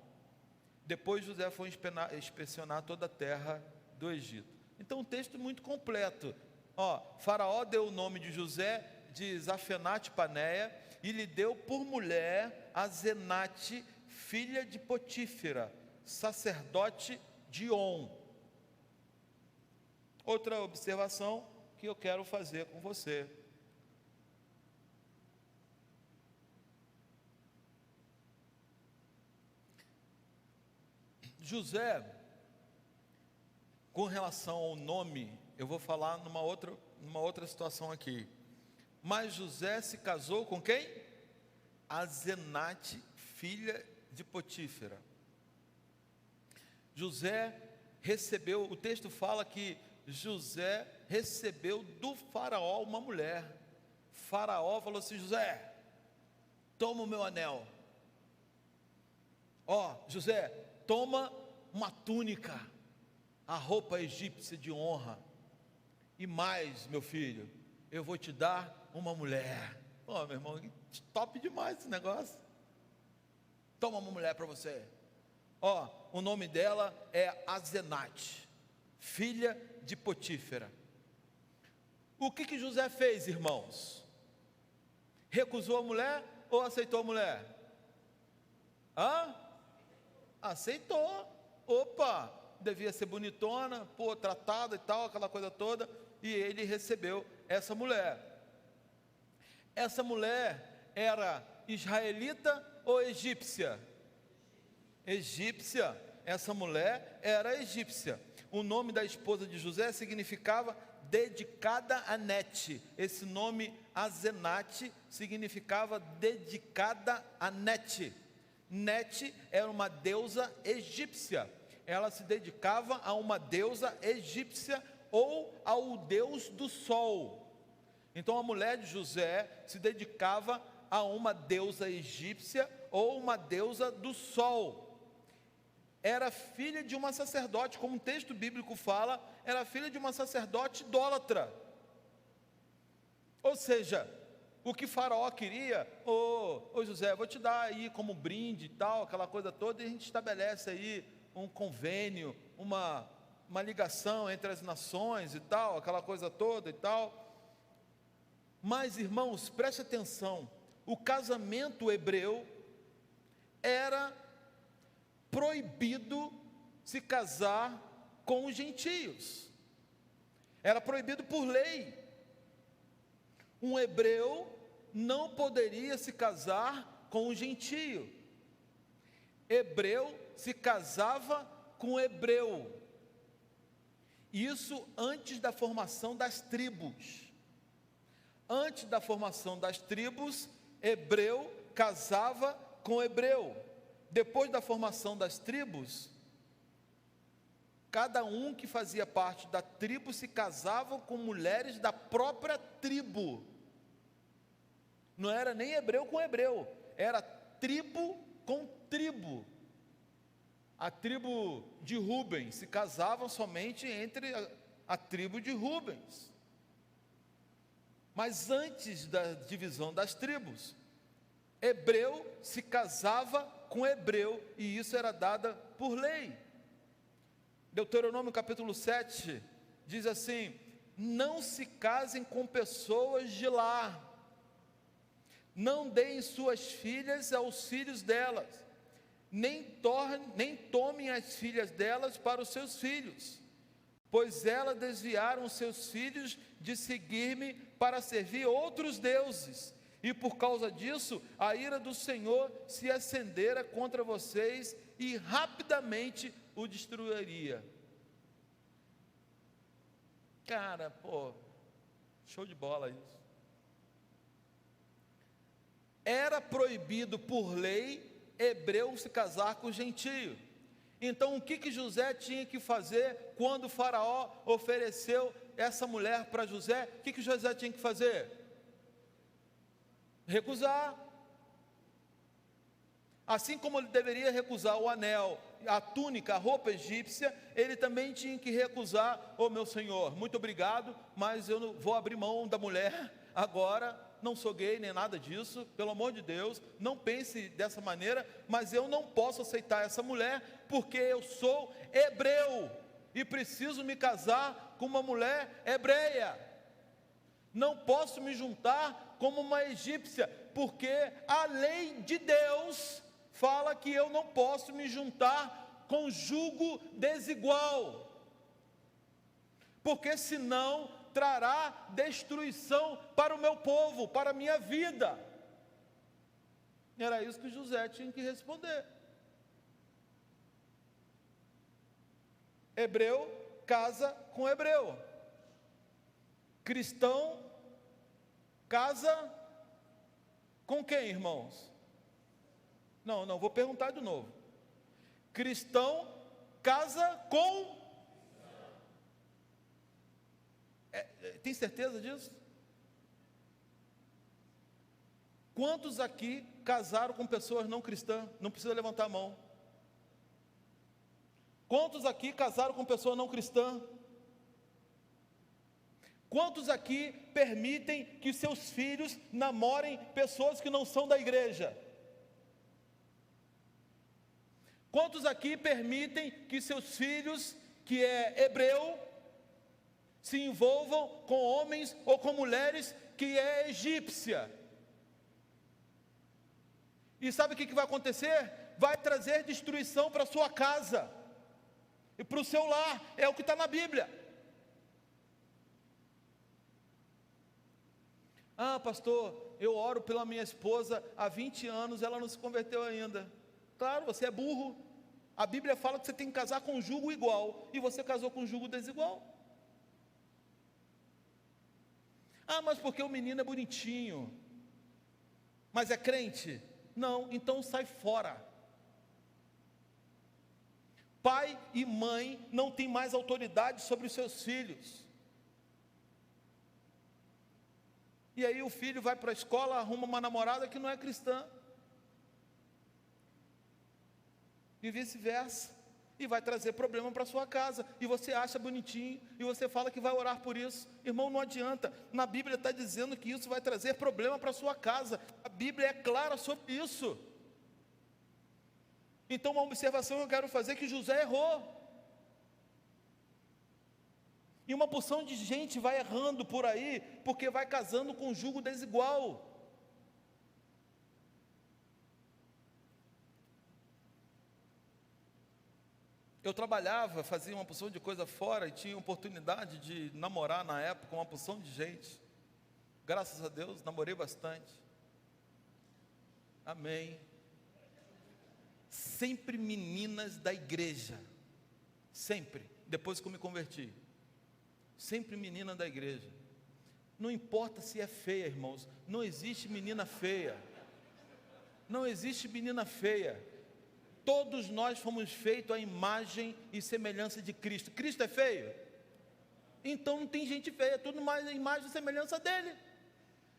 Speaker 5: Depois José foi inspecionar toda a terra do Egito. Então, um texto muito completo. Faraó deu o nome de José de Zafenate-Paneia e lhe deu por mulher Azenate, filha de Potífera, sacerdote de On. Outra observação que eu quero fazer com você. José, com relação ao nome, eu vou falar numa outra situação aqui. Mas José se casou com quem? Asenate, filha de Potífera. José recebeu, o texto fala que José recebeu do faraó uma mulher. Faraó falou assim: José, toma o meu anel. José, toma uma túnica, a roupa egípcia de honra. E mais, meu filho, eu vou te dar uma mulher. Meu irmão, top demais esse negócio. Toma uma mulher para você. O nome dela é Asenate, filha de Potífera. O que José fez, irmãos? Recusou a mulher ou aceitou a mulher? Aceitou. Opa, devia ser bonitona, tratada e tal, aquela coisa toda. E ele recebeu essa mulher. Essa mulher era israelita ou egípcia? Egípcia. Essa mulher era egípcia. O nome da esposa de José significava dedicada a Nete. Esse nome Asenate significava dedicada a Nete. Nete era uma deusa egípcia. Ela se dedicava a uma deusa egípcia ou ao deus do sol. Então a mulher de José se dedicava a uma deusa egípcia ou uma deusa do sol. Era filha de uma sacerdote, como o texto bíblico fala, era filha de uma sacerdote idólatra. Ou seja, o que Faraó queria, José, vou te dar aí como brinde e tal, aquela coisa toda, e a gente estabelece aí um convênio, uma ligação entre as nações e tal, aquela coisa toda e tal. Mas, irmãos, preste atenção, o casamento hebreu era proibido se casar com os gentios. Era proibido por lei. Um hebreu não poderia se casar com um gentio. Hebreu se casava com hebreu. Isso antes da formação das tribos. Antes da formação das tribos, hebreu casava com hebreu. Depois da formação das tribos, cada um que fazia parte da tribo se casava com mulheres da própria tribo. Não era nem hebreu com hebreu, era tribo com tribo. A tribo de Rubens se casava somente entre a tribo de Rubens. Mas antes da divisão das tribos, hebreu se casava com hebreu, e isso era dada por lei. Deuteronômio capítulo 7 diz assim: não se casem com pessoas de lá, não deem suas filhas aos filhos delas, nem tomem as filhas delas para os seus filhos, pois elas desviaram seus filhos de seguir-me para servir outros deuses, e por causa disso a ira do Senhor se acendera contra vocês e rapidamente o destruiria. Cara, show de bola isso. Era proibido por lei hebreu se casar com gentio. Então o que José tinha que fazer quando o faraó ofereceu essa mulher para José? O que José tinha que fazer? Recusar. Assim como ele deveria recusar o anel, a túnica, a roupa egípcia, ele também tinha que recusar: meu senhor, muito obrigado, mas eu não vou abrir mão da mulher agora. Não sou gay nem nada disso, pelo amor de Deus, não pense dessa maneira, mas eu não posso aceitar essa mulher, porque eu sou hebreu, e preciso me casar com uma mulher hebreia. Não posso me juntar como uma egípcia, porque a lei de Deus fala que eu não posso me juntar com jugo desigual, porque senão trará destruição para o meu povo, para a minha vida. Era isso que José tinha que responder. Hebreu casa com hebreu. Cristão casa com quem, irmãos? Não, vou perguntar de novo. Cristão casa com... tem certeza disso? Quantos aqui casaram com pessoas não cristãs? Não precisa levantar a mão. Quantos aqui casaram com pessoas não cristãs? Quantos aqui permitem que seus filhos namorem pessoas que não são da igreja? Quantos aqui permitem que seus filhos, que é hebreu, se envolvam com homens ou com mulheres que é egípcia? E sabe o que vai acontecer? Vai trazer destruição para a sua casa e para o seu lar. É o que está na Bíblia. Ah, pastor, eu oro pela minha esposa há 20 anos, ela não se converteu ainda. Claro, você é burro. A Bíblia fala que você tem que casar com um jugo igual, e você casou com um jugo desigual. Ah, mas porque o menino é bonitinho, mas é crente? Não, então sai fora. Pai e mãe não têm mais autoridade sobre os seus filhos. E aí o filho vai para a escola, arruma uma namorada que não é cristã. E vice-versa. E vai trazer problema para sua casa. E você acha bonitinho. E você fala que vai orar por isso. Irmão, não adianta. Na Bíblia está dizendo que isso vai trazer problema para sua casa. A Bíblia é clara sobre isso. Então, uma observação que eu quero fazer é que José errou. E uma porção de gente vai errando por aí, porque vai casando com um jugo desigual. Eu trabalhava, fazia uma porção de coisa fora e tinha oportunidade de namorar na época com uma porção de gente. Graças a Deus, namorei bastante. Amém. Sempre meninas da igreja. Sempre, depois que eu me converti. Sempre menina da igreja. Não importa se é feia, irmãos. Não existe menina feia. Não existe menina feia. Todos nós fomos feitos à imagem e semelhança de Cristo. Cristo é feio? Então não tem gente feia, é tudo mais a imagem e semelhança dele.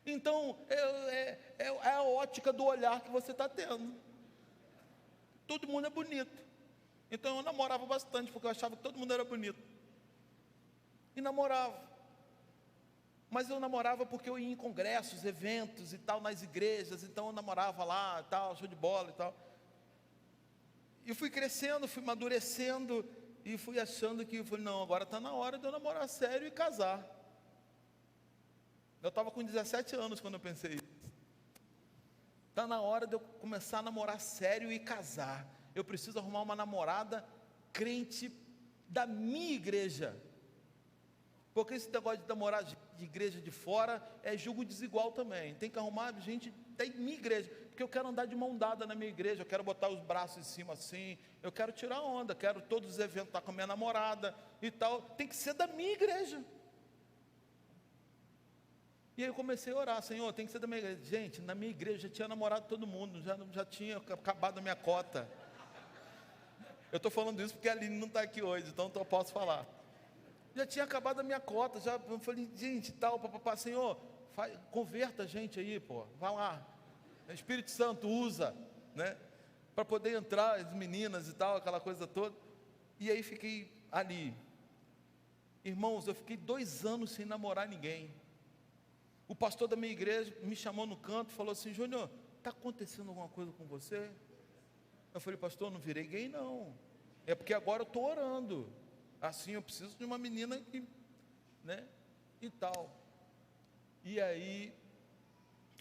Speaker 5: Então é a ótica do olhar que você está tendo. Todo mundo é bonito. Então eu namorava bastante, porque eu achava que todo mundo era bonito. E namorava. Mas eu namorava porque eu ia em congressos, eventos e tal, nas igrejas. Então eu namorava lá, tal, show de bola e tal. E fui crescendo, fui amadurecendo e fui achando que, não, agora está na hora de eu namorar sério e casar. Eu estava com 17 anos quando eu pensei isso. Está na hora de eu começar a namorar sério e casar. Eu preciso arrumar uma namorada crente da minha igreja. Porque esse negócio de namorar de igreja de fora é julgo desigual também. Tem que arrumar gente da minha igreja. Porque eu quero andar de mão dada na minha igreja. Eu quero botar os braços em cima assim. Eu quero tirar onda. Quero todos os eventos estar com a minha namorada e tal. Tem que ser da minha igreja. E aí eu comecei a orar. Senhor, tem que ser da minha igreja. Gente, na minha igreja já tinha namorado todo mundo. Já tinha acabado a minha cota. Eu estou falando isso porque a Aline não está aqui hoje. Então eu posso falar. Já tinha acabado a minha cota, já eu falei, gente, tal, papapá, Senhor, converta a gente aí, pô, vai lá, o Espírito Santo usa, né, para poder entrar, as meninas e tal, aquela coisa toda. E aí fiquei ali. Irmãos, eu fiquei 2 anos sem namorar ninguém. O pastor da minha igreja me chamou no canto e falou assim, Júnior, está acontecendo alguma coisa com você? Eu falei, pastor, não virei gay não, é porque agora eu estou orando. Assim, eu preciso de uma menina que, né, e tal. E aí,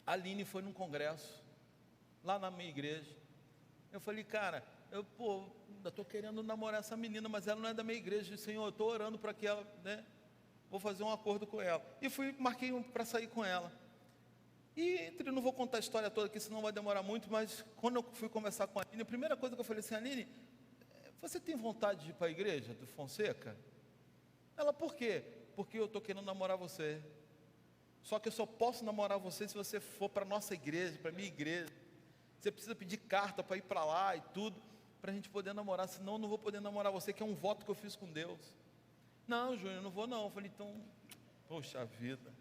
Speaker 5: a Aline foi num congresso, lá na minha igreja. Eu falei, cara, eu estou querendo namorar essa menina, mas ela não é da minha igreja. Eu disse, Senhor, eu estou orando para que ela, né, vou fazer um acordo com ela. E marquei para sair com ela. E não vou contar a história toda aqui, senão vai demorar muito, mas quando eu fui conversar com a Aline, a primeira coisa que eu falei assim, Aline, você tem vontade de ir para a igreja do Fonseca? Ela, por quê? Porque eu estou querendo namorar você. Só que eu só posso namorar você se você for para a nossa igreja, para a minha igreja. Você precisa pedir carta para ir para lá e tudo, para a gente poder namorar, senão eu não vou poder namorar você, que é um voto que eu fiz com Deus. Não, Júnior, eu não vou não. Eu falei, então, poxa vida.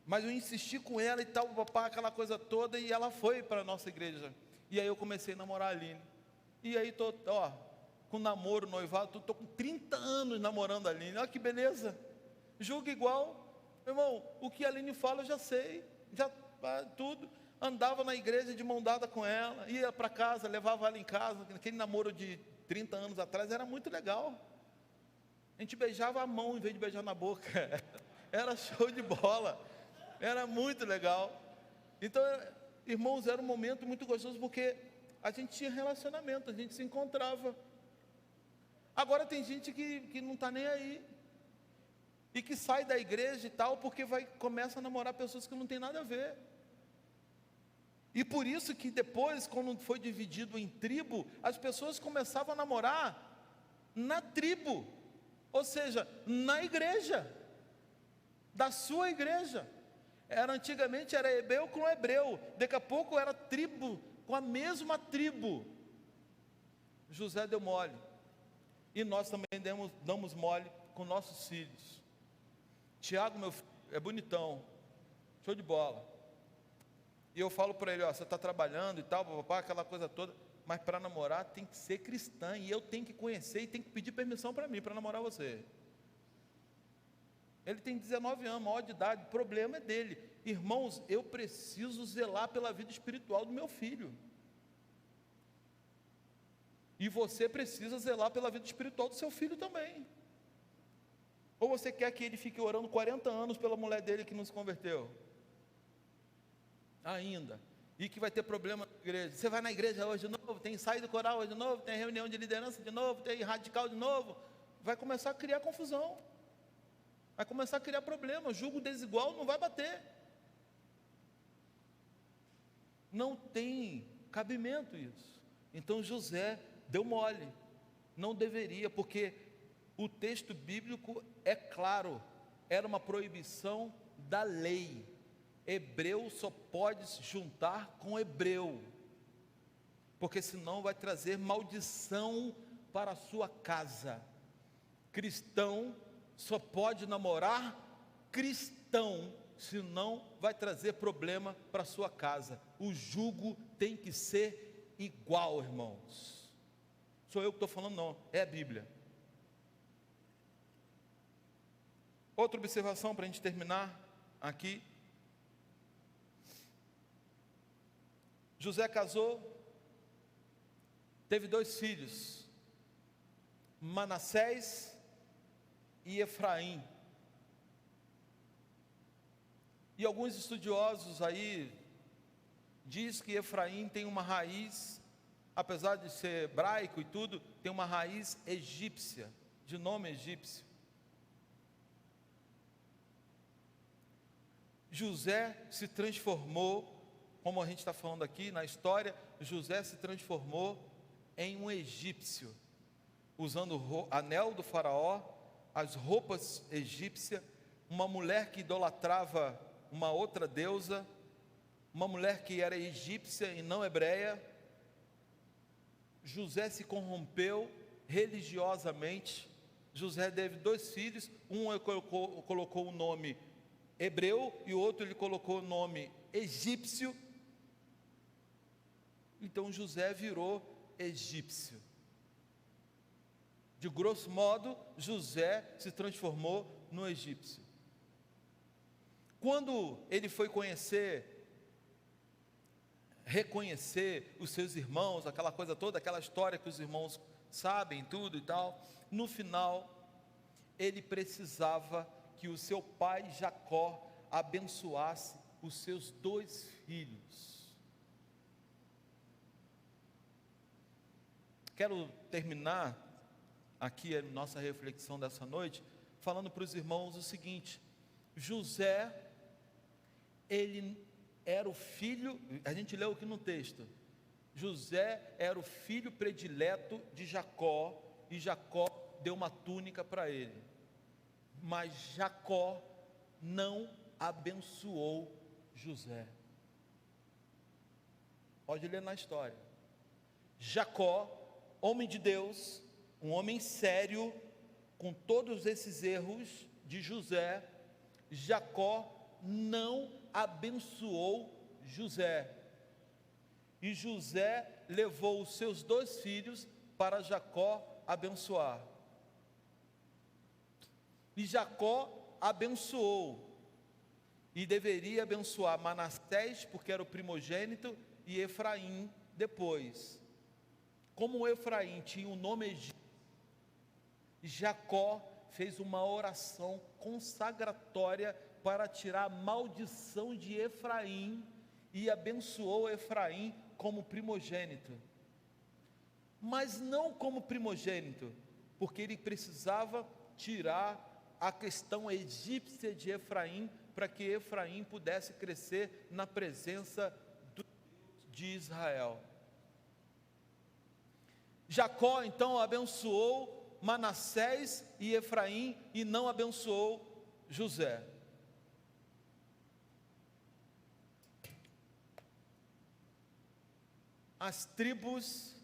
Speaker 5: Mas eu insisti com ela e tal, papá, aquela coisa toda, e ela foi para a nossa igreja. E aí eu comecei a namorar a Aline. E aí estou, com namoro, noivado, estou com 30 anos namorando a Aline. Olha que beleza. Julga igual. Meu irmão, o que a Aline fala eu já sei, já tudo. Andava na igreja de mão dada com ela, ia para casa, levava ela em casa. Aquele namoro de 30 anos atrás era muito legal. A gente beijava a mão em vez de beijar na boca. Era show de bola. Era muito legal. Então, irmãos, era um momento muito gostoso, porque a gente tinha relacionamento, a gente se encontrava. Agora tem gente que não está nem aí, e que sai da igreja e tal, porque começa a namorar pessoas que não tem nada a ver. E por isso que depois, quando foi dividido em tribo, as pessoas começavam a namorar na tribo, ou seja, na igreja, da sua igreja. Antigamente era hebreu com hebreu, daqui a pouco era tribo com a mesma tribo. José deu mole, e nós também damos mole com nossos filhos. Tiago, meu filho, é bonitão, show de bola. E eu falo para ele, você está trabalhando e tal, papá, aquela coisa toda, mas para namorar tem que ser cristã, e eu tenho que conhecer e tenho que pedir permissão para mim, para namorar você. Ele tem 19 anos, maior de idade, o problema é dele. Irmãos, eu preciso zelar pela vida espiritual do meu filho. E você precisa zelar pela vida espiritual do seu filho também. Ou você quer que ele fique orando 40 anos pela mulher dele que não se converteu? Ainda. E que vai ter problema na igreja. Você vai na igreja hoje de novo, tem ensaio do coral hoje de novo, tem reunião de liderança de novo, tem radical de novo. Vai começar a criar confusão. Vai começar a criar problema. Julgo desigual não vai bater. Não tem cabimento isso. Então José deu mole. Não deveria, porque o texto bíblico é claro. Era uma proibição da lei. Hebreu só pode se juntar com hebreu, porque senão vai trazer maldição para a sua casa. Cristão só pode namorar cristão, senão vai trazer problema para a sua casa. O jugo tem que ser igual, irmãos. Sou eu que estou falando, não, é a Bíblia. Outra observação para a gente terminar aqui. José casou, teve 2 filhos, Manassés e Efraim. E alguns estudiosos aí diz que Efraim tem uma raiz, apesar de ser hebraico e tudo, tem uma raiz egípcia, de nome egípcio. José se transformou, como a gente está falando aqui na história, José se transformou em um egípcio, usando o anel do faraó, as roupas egípcias, uma mulher que idolatrava uma outra deusa, uma mulher que era egípcia e não hebreia. José se corrompeu religiosamente. José teve 2 filhos, um ele colocou o nome hebreu e o outro ele colocou o nome egípcio. Então José virou egípcio. De grosso modo, José se transformou no egípcio. Quando ele foi reconhecer os seus irmãos, aquela coisa toda, aquela história que os irmãos sabem tudo e tal, no final, ele precisava que o seu pai Jacó abençoasse os seus 2 filhos. Quero terminar aqui a nossa reflexão dessa noite, falando para os irmãos o seguinte: José, ele era o filho, a gente leu aqui no texto, José era o filho predileto de Jacó, e Jacó deu uma túnica para ele, mas Jacó não abençoou José. Pode ler na história. Jacó, homem de Deus, um homem sério, com todos esses erros de José, Jacó não abençoou José. E José levou os seus 2 filhos para Jacó abençoar. E Jacó abençoou. E deveria abençoar Manassés, porque era o primogênito, e Efraim depois. Como Efraim tinha um nome egípcio, Jacó fez uma oração consagratória para tirar a maldição de Efraim e abençoou Efraim como primogênito. Mas não como primogênito, porque ele precisava tirar a questão egípcia de Efraim, para que Efraim pudesse crescer na presença de Israel. Jacó então abençoou Manassés e Efraim e não abençoou José. As tribos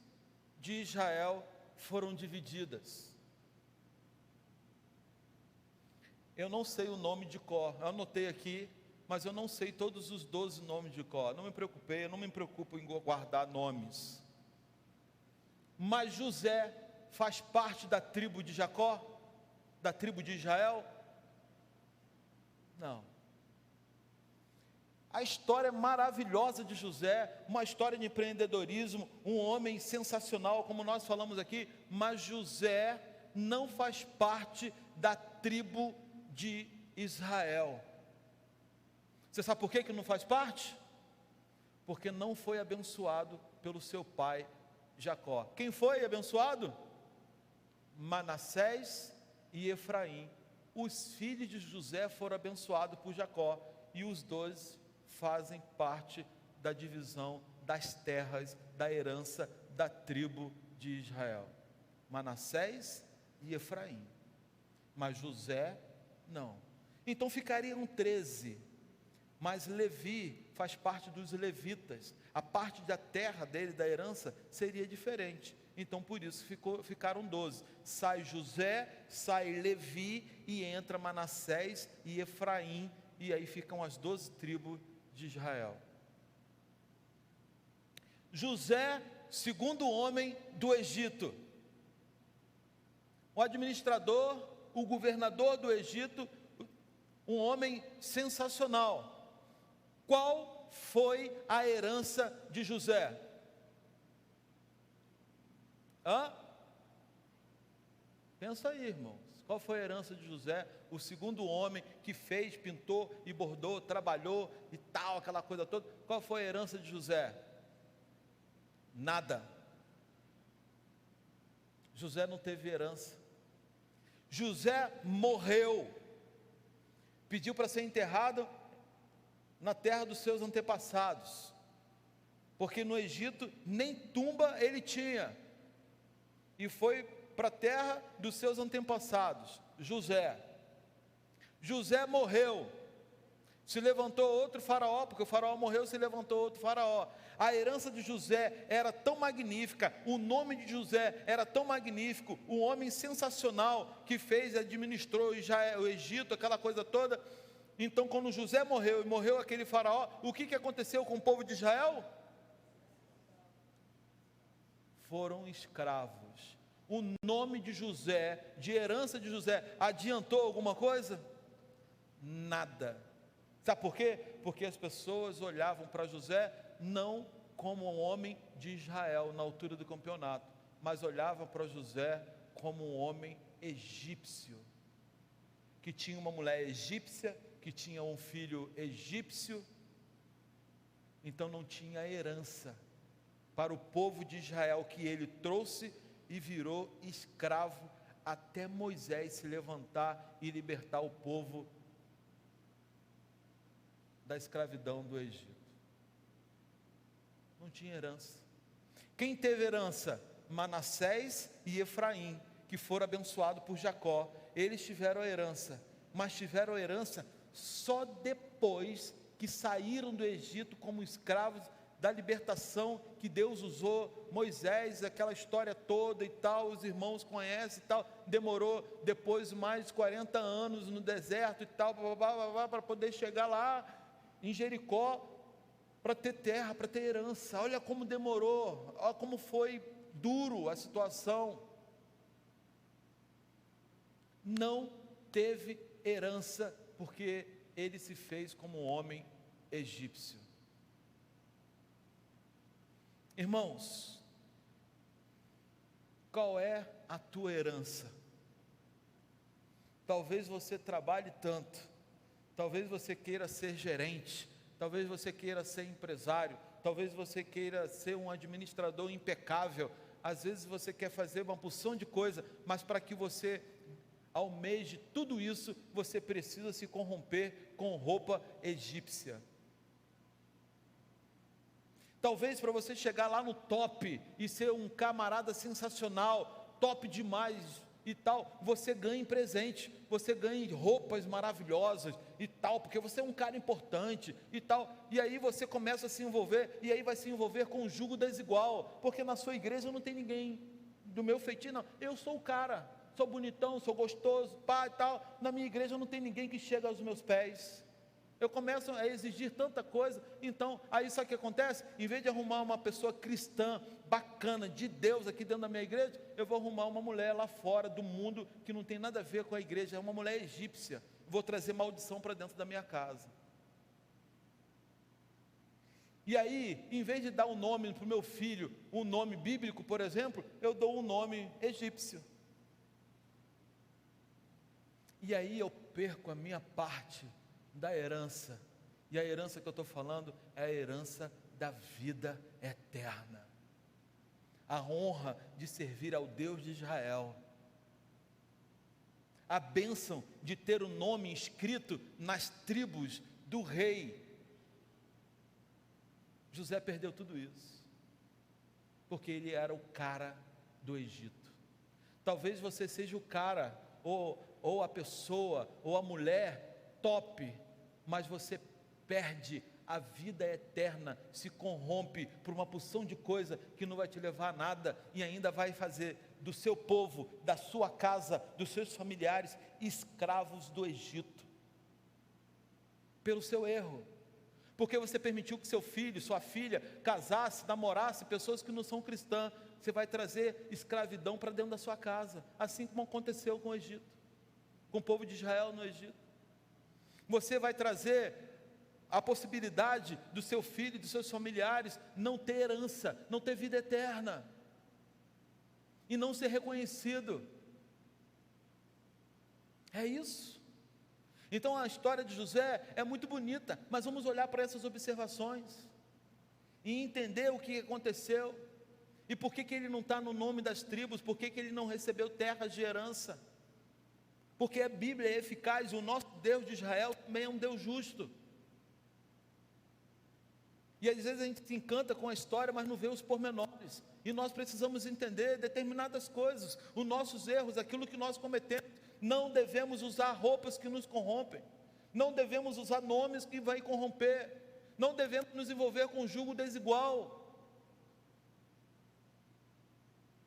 Speaker 5: de Israel foram divididas. Eu não sei o nome de cor, eu anotei aqui, mas eu não sei todos os 12 nomes de cor. Não me preocupei, eu não me preocupo em guardar nomes. Mas José faz parte da tribo de Jacó? Da tribo de Israel? Não. A história maravilhosa de José, uma história de empreendedorismo, um homem sensacional, como nós falamos aqui, mas José não faz parte da tribo de Israel. Você sabe por que não faz parte? Porque não foi abençoado pelo seu pai Jacó. Quem foi abençoado? Manassés e Efraim. Os filhos de José foram abençoados por Jacó, e os 12 fazem parte da divisão das terras, da herança da tribo de Israel. Manassés e Efraim. Mas José, não. Então ficariam 13. Mas Levi faz parte dos levitas. A parte da terra dele, da herança, seria diferente. Então por isso ficaram 12. Sai José, sai Levi e entra Manassés e Efraim. E aí ficam as 12 tribos de Israel. José, segundo homem do Egito. O administrador, o governador do Egito, um homem sensacional. Qual foi a herança de José? Pensa aí, irmãos. Qual foi a herança de José? O segundo homem que fez, pintou e bordou, trabalhou e tal, aquela coisa toda. Qual foi a herança de José? Nada. José não teve herança. José morreu. Pediu para ser enterrado na terra dos seus antepassados, porque no Egito nem tumba ele tinha, e foi para a terra dos seus antepassados. José morreu, se levantou outro faraó, porque o faraó morreu, se levantou outro faraó. A herança de José era tão magnífica, o nome de José era tão magnífico, um homem sensacional que fez e administrou o Egito, aquela coisa toda. Então quando José morreu, e morreu aquele faraó, o que aconteceu com o povo de Israel? Foram escravos. O nome de José, de herança de José, adiantou alguma coisa? Nada. Sabe por quê? Porque as pessoas olhavam para José não como um homem de Israel na altura do campeonato, mas olhavam para José como um homem egípcio, que tinha uma mulher egípcia, que tinha um filho egípcio, então não tinha herança para o povo de Israel, que ele trouxe e virou escravo até Moisés se levantar e libertar o povo da escravidão do Egito. Não tinha herança. Quem teve herança? Manassés e Efraim. que foram abençoados por Jacó. Eles tiveram a herança, mas tiveram a herança só depois que saíram do Egito como escravos, da libertação que Deus usou Moisés, aquela história toda e tal, os irmãos conhecem e tal, demorou depois mais de 40 anos no deserto e tal, para poder chegar lá em Jericó, para ter terra, para ter herança. Olha como demorou, olha como foi duro a situação. Não teve herança, porque ele se fez como um homem egípcio. Irmãos, qual é a tua herança? Talvez você trabalhe tanto, talvez você queira ser gerente, talvez você queira ser empresário, talvez você queira ser um administrador impecável, às vezes você quer fazer uma porção de coisa, mas para que você almeje tudo isso, você precisa se corromper com roupa egípcia. Talvez para você chegar lá no top e ser um camarada sensacional, top demais e tal, você ganhe presente, você ganhe roupas maravilhosas e tal, porque você é um cara importante e tal, e aí você começa a se envolver, e aí vai se envolver com um jugo desigual, porque na sua igreja não tem ninguém do meu feitio, não, eu sou o cara, sou bonitão, sou gostoso, pá e tal, na minha igreja não tem ninguém que chega aos meus pés. Eu começo a exigir tanta coisa, então, aí sabe o que acontece? Em vez de arrumar uma pessoa cristã, bacana, de Deus aqui dentro da minha igreja, eu vou arrumar uma mulher lá fora do mundo, que não tem nada a ver com a igreja, é uma mulher egípcia, vou trazer maldição para dentro da minha casa. E aí, em vez de dar um nome para o meu filho, um nome bíblico, por exemplo, eu dou um nome egípcio. E aí eu perco a minha parte da herança, e a herança que eu estou falando é a herança da vida eterna, a honra de servir ao Deus de Israel, a bênção de ter o nome inscrito nas tribos do rei. José perdeu tudo isso, porque ele era o cara do Egito. Talvez você seja o cara, ou a pessoa, ou a mulher top, mas você perde a vida eterna, se corrompe por uma porção de coisa que não vai te levar a nada, e ainda vai fazer do seu povo, da sua casa, dos seus familiares, escravos do Egito, pelo seu erro, porque você permitiu que seu filho, sua filha, casasse, namorasse pessoas que não são cristãs. Você vai trazer escravidão para dentro da sua casa, assim como aconteceu com o Egito, com o povo de Israel no Egito. Você vai trazer a possibilidade do seu filho e dos seus familiares não ter herança, não ter vida eterna, e não ser reconhecido. É isso. Então a história de José é muito bonita, mas vamos olhar para essas observações e entender o que aconteceu, e por que ele não está no nome das tribos, por que ele não recebeu terras de herança. Porque a Bíblia é eficaz, o nosso Deus de Israel também é um Deus justo. E às vezes a gente se encanta com a história, mas não vê os pormenores. E nós precisamos entender determinadas coisas, os nossos erros, aquilo que nós cometemos. Não devemos usar roupas que nos corrompem, não devemos usar nomes que vão corromper, não devemos nos envolver com jugo desigual.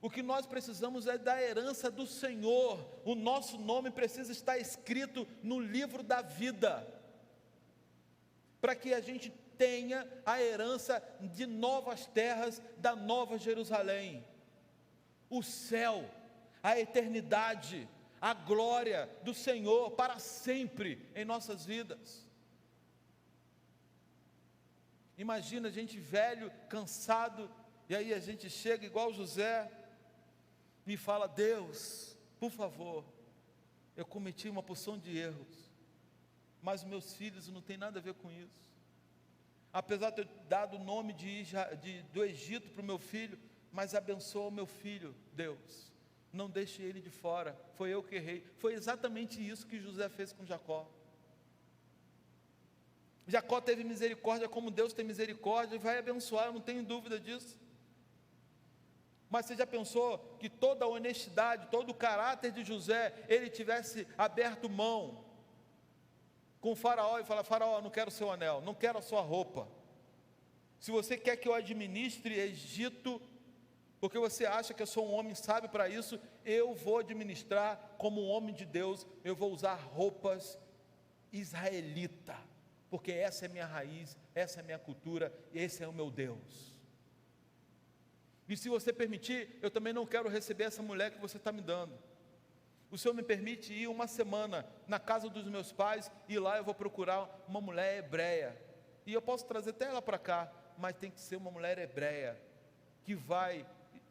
Speaker 5: O que nós precisamos é da herança do Senhor. O nosso nome precisa estar escrito no livro da vida, para que a gente tenha a herança de novas terras, da nova Jerusalém, o céu, a eternidade, a glória do Senhor para sempre em nossas vidas. Imagina a gente velho, cansado, e aí a gente chega igual José e fala: Deus, por favor, eu cometi uma porção de erros, mas meus filhos não tem nada a ver com isso. Apesar de eu ter dado o nome do Egito para o meu filho, mas abençoa o meu filho, Deus, não deixe ele de fora, foi eu que errei. Foi exatamente isso que José fez com Jacó. Jacó teve misericórdia como Deus tem misericórdia, e vai abençoar, eu não tenho dúvida disso. Mas você já pensou que toda a honestidade, todo o caráter de José, ele tivesse aberto mão com o faraó e falar: faraó, não quero seu anel, não quero a sua roupa. Se você quer que eu administre Egito, porque você acha que eu sou um homem sábio para isso, eu vou administrar como um homem de Deus, eu vou usar roupas israelita, porque essa é minha raiz, essa é minha cultura, e esse é o meu Deus. E se você permitir, eu também não quero receber essa mulher que você está me dando. O Senhor me permite ir uma semana na casa dos meus pais, e lá eu vou procurar uma mulher hebreia, e eu posso trazer até ela para cá, mas tem que ser uma mulher hebreia, que vai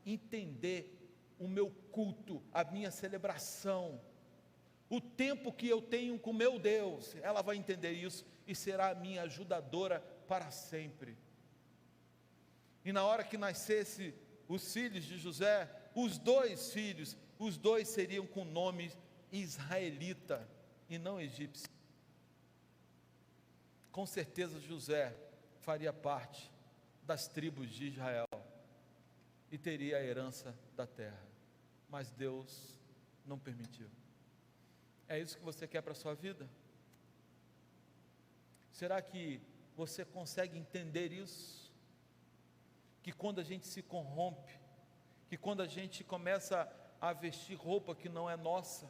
Speaker 5: entender o meu culto, a minha celebração, o tempo que eu tenho com meu Deus. Ela vai entender isso e será a minha ajudadora para sempre. E na hora que nascesse os filhos de José, os dois filhos, os dois seriam com nome israelita e não egípcio. Com certeza José faria parte das tribos de Israel e teria a herança da terra, mas Deus não permitiu. É isso que você quer para a sua vida? Será que você consegue entender isso? Que quando a gente se corrompe, que quando a gente começa a vestir roupa que não é nossa,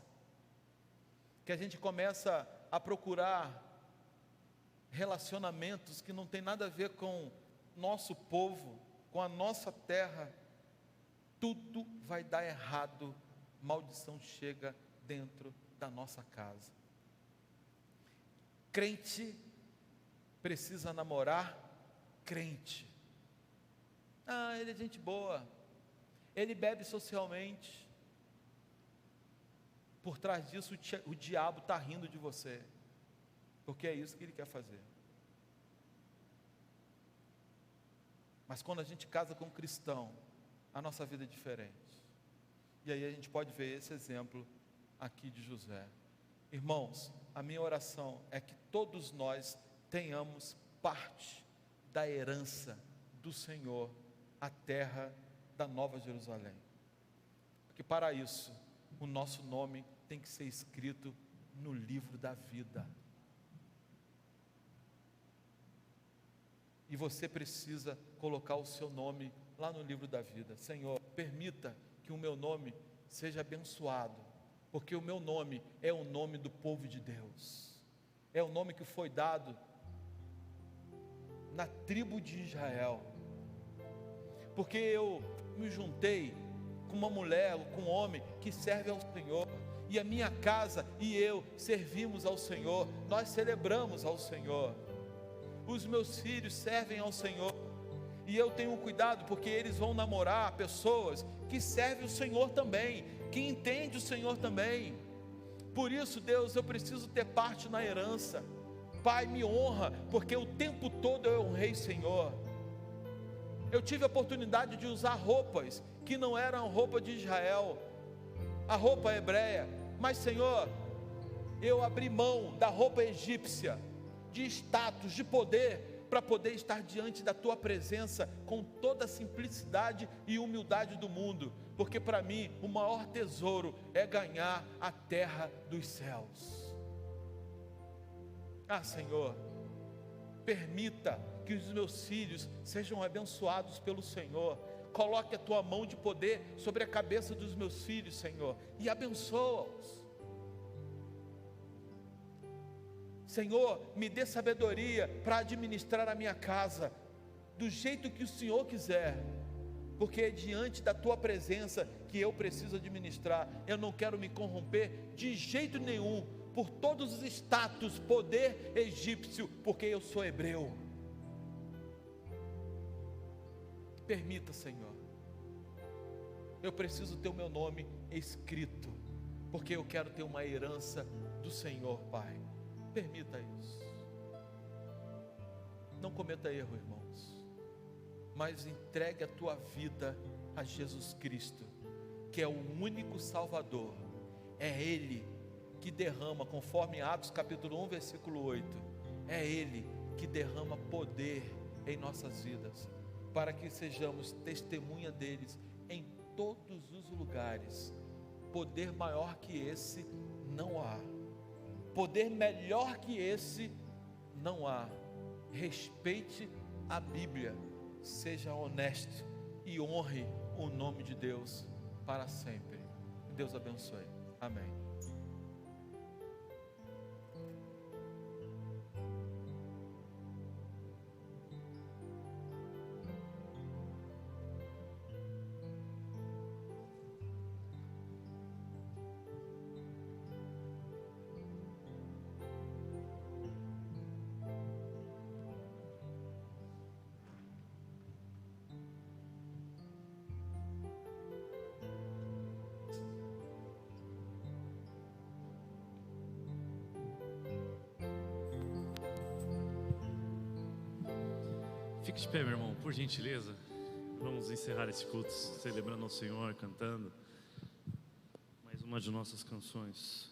Speaker 5: que a gente começa a procurar relacionamentos que não tem nada a ver com nosso povo, com a nossa terra, tudo vai dar errado, maldição chega dentro da nossa casa. Crente precisa namorar crente. Ele é gente boa, ele bebe socialmente. Por trás disso o diabo está rindo de você, porque é isso que ele quer fazer. Mas quando a gente casa com um cristão, a nossa vida é diferente. E aí a gente pode ver esse exemplo aqui de José. Irmãos, a minha oração é que todos nós tenhamos parte da herança do Senhor, a terra da Nova Jerusalém. Porque para isso, o nosso nome tem que ser escrito no livro da vida. E você precisa colocar o seu nome lá no livro da vida. Senhor, permita que o meu nome seja abençoado, porque o meu nome é o nome do povo de Deus, é o nome que foi dado na tribo de Israel, porque eu me juntei com uma mulher, com um homem que serve ao Senhor, e a minha casa e eu servimos ao Senhor, nós celebramos ao Senhor, os meus filhos servem ao Senhor, e eu tenho cuidado, porque eles vão namorar pessoas que servem o Senhor também, que entendem o Senhor também. Por isso, Deus, eu preciso ter parte na herança. Pai, me honra, porque o tempo todo eu honrei o Senhor. Eu tive a oportunidade de usar roupas que não eram roupa de Israel, a roupa hebreia, mas Senhor, eu abri mão da roupa egípcia, de status, de poder, para poder estar diante da Tua presença com toda a simplicidade e humildade do mundo, porque para mim o maior tesouro é ganhar a terra dos céus. Senhor, permita que os meus filhos sejam abençoados pelo Senhor. Coloque a Tua mão de poder sobre a cabeça dos meus filhos, Senhor, e abençoa-os. Senhor, me dê sabedoria para administrar a minha casa do jeito que o Senhor quiser, porque é diante da Tua presença que eu preciso administrar. Eu não quero me corromper de jeito nenhum por todos os status, poder egípcio, porque eu sou hebreu. Permita, Senhor, eu preciso ter o meu nome escrito, porque eu quero ter uma herança do Senhor, Pai. Permita isso. Não cometa erro, irmãos, mas entregue a tua vida a Jesus Cristo, que é o único Salvador. É Ele que derrama, conforme Atos capítulo 1, versículo 8, é Ele que derrama poder em nossas vidas, para que sejamos testemunha deles em todos os lugares. Poder maior que esse não há. Poder melhor que esse não há. Respeite a Bíblia, seja honesto e honre o nome de Deus para sempre. Deus abençoe. Amém.
Speaker 2: Fique de pé, meu irmão, por gentileza. Vamos encerrar esse culto celebrando ao Senhor, cantando mais uma de nossas canções.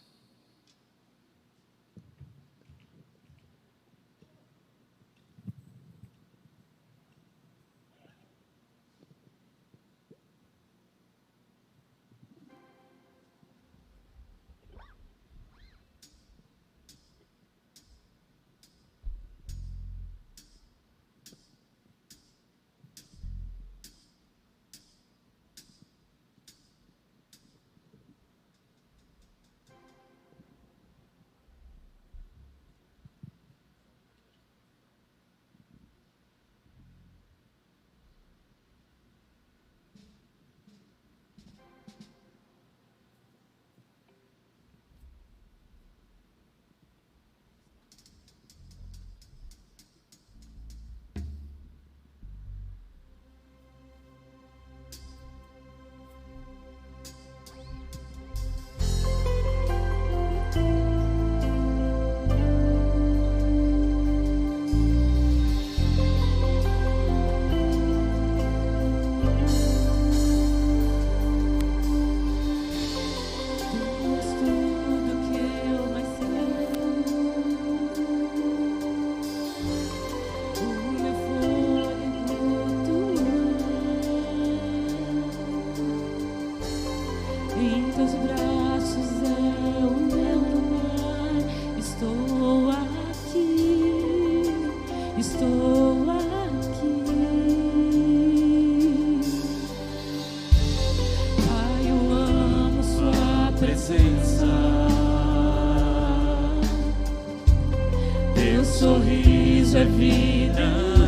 Speaker 8: sorriso é vida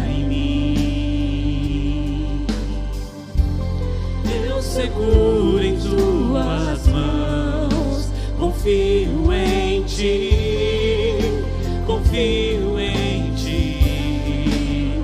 Speaker 8: em mim. Eu seguro em tuas mãos, confio em ti, confio em ti.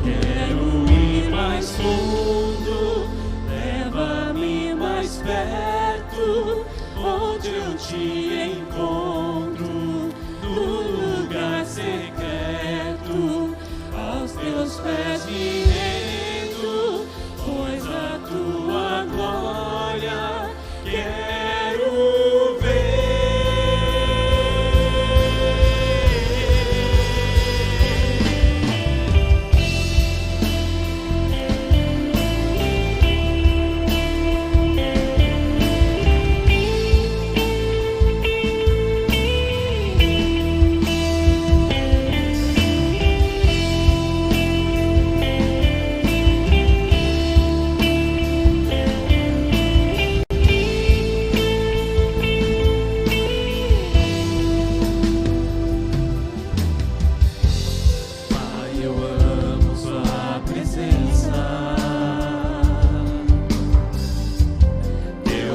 Speaker 8: Quero ir mais fundo, leva-me mais perto, onde eu te encontro, no lugar secreto, aos teus pés me rendo, pois a tua glória quero ver.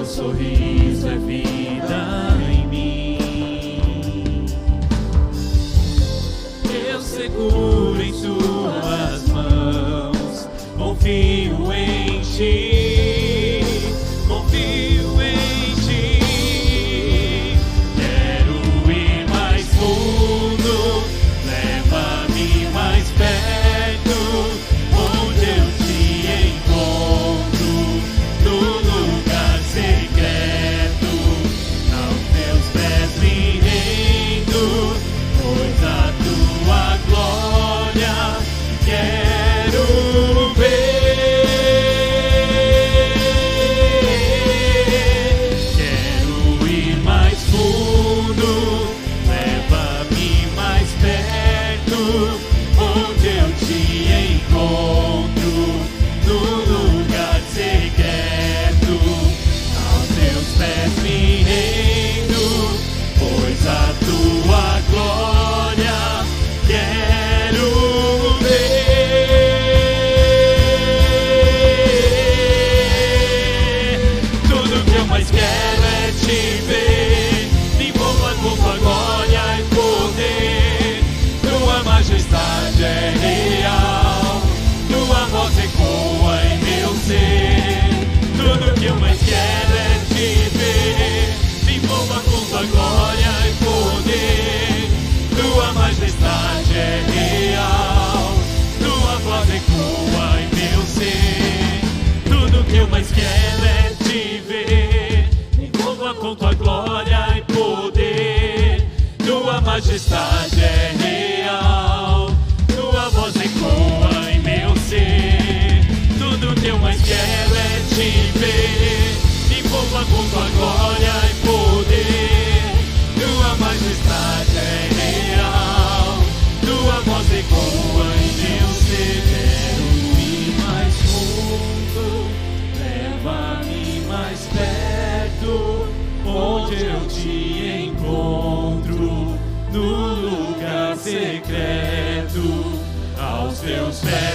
Speaker 8: Sorriso é vida em mim. Eu seguro em tuas mãos, confio em ti, confio em ti. Quero ir mais fundo, leva-me mais perto, onde eu te encontro, no lugar secreto, aos teus pés me rendo, pois a tua glória quero ver.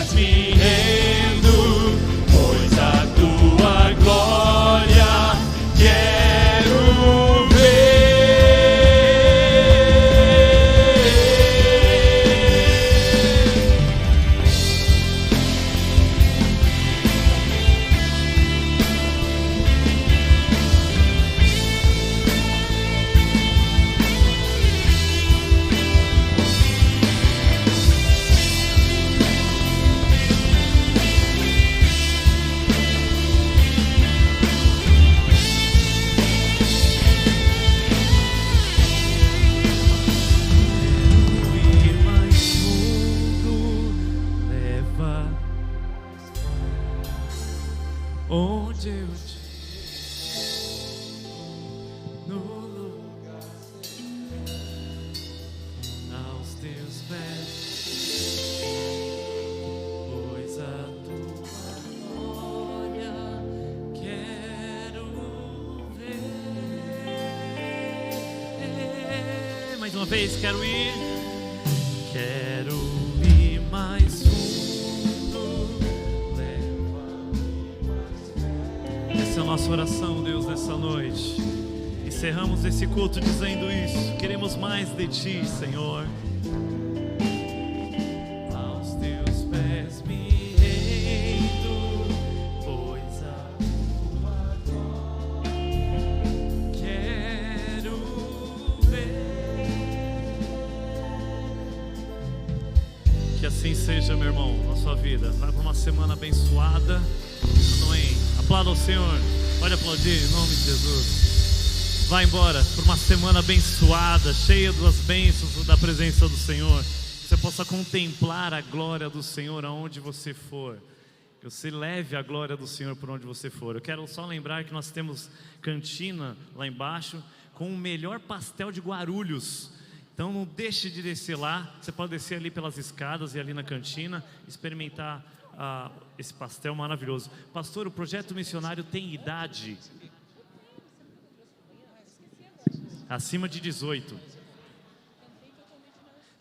Speaker 8: pés me rendo, pois a tua glória quero ver. Onde eu te no lugar aos teus pés, pois a tua glória quero ver.
Speaker 2: Mais uma vez, quero ir mais fundo. Essa é a nossa oração, Deus, nessa noite. Encerramos esse culto dizendo isso. Queremos mais de Ti, Senhor. Aos Teus pés me rendo, pois a Tua glória quero ver. Que assim seja, meu irmão, na sua vida. Vai para uma semana abençoada. Amém. Aplauda ao Senhor. Pode aplaudir em nome de Jesus. Vai embora por uma semana abençoada, cheia das bênçãos da presença do Senhor. Que você possa contemplar a glória do Senhor aonde você for. Que você leve a glória do Senhor por onde você for. Eu quero só lembrar que nós temos cantina lá embaixo com o melhor pastel de Guarulhos. Então não deixe de descer lá. Você pode descer ali pelas escadas e ali na cantina, experimentar esse pastel maravilhoso. Pastor, o projeto missionário tem idade? Acima de 18.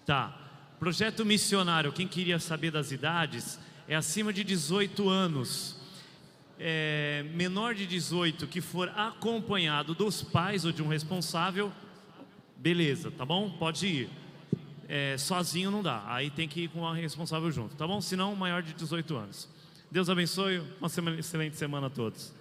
Speaker 2: Tá. Projeto missionário, quem queria saber das idades, é acima de 18 anos. Menor de 18 que for acompanhado dos pais ou de um responsável, beleza, tá bom? Pode ir. Sozinho não dá, aí tem que ir com a responsável junto, tá bom? Se não, maior de 18 anos. Deus abençoe, uma excelente semana a todos.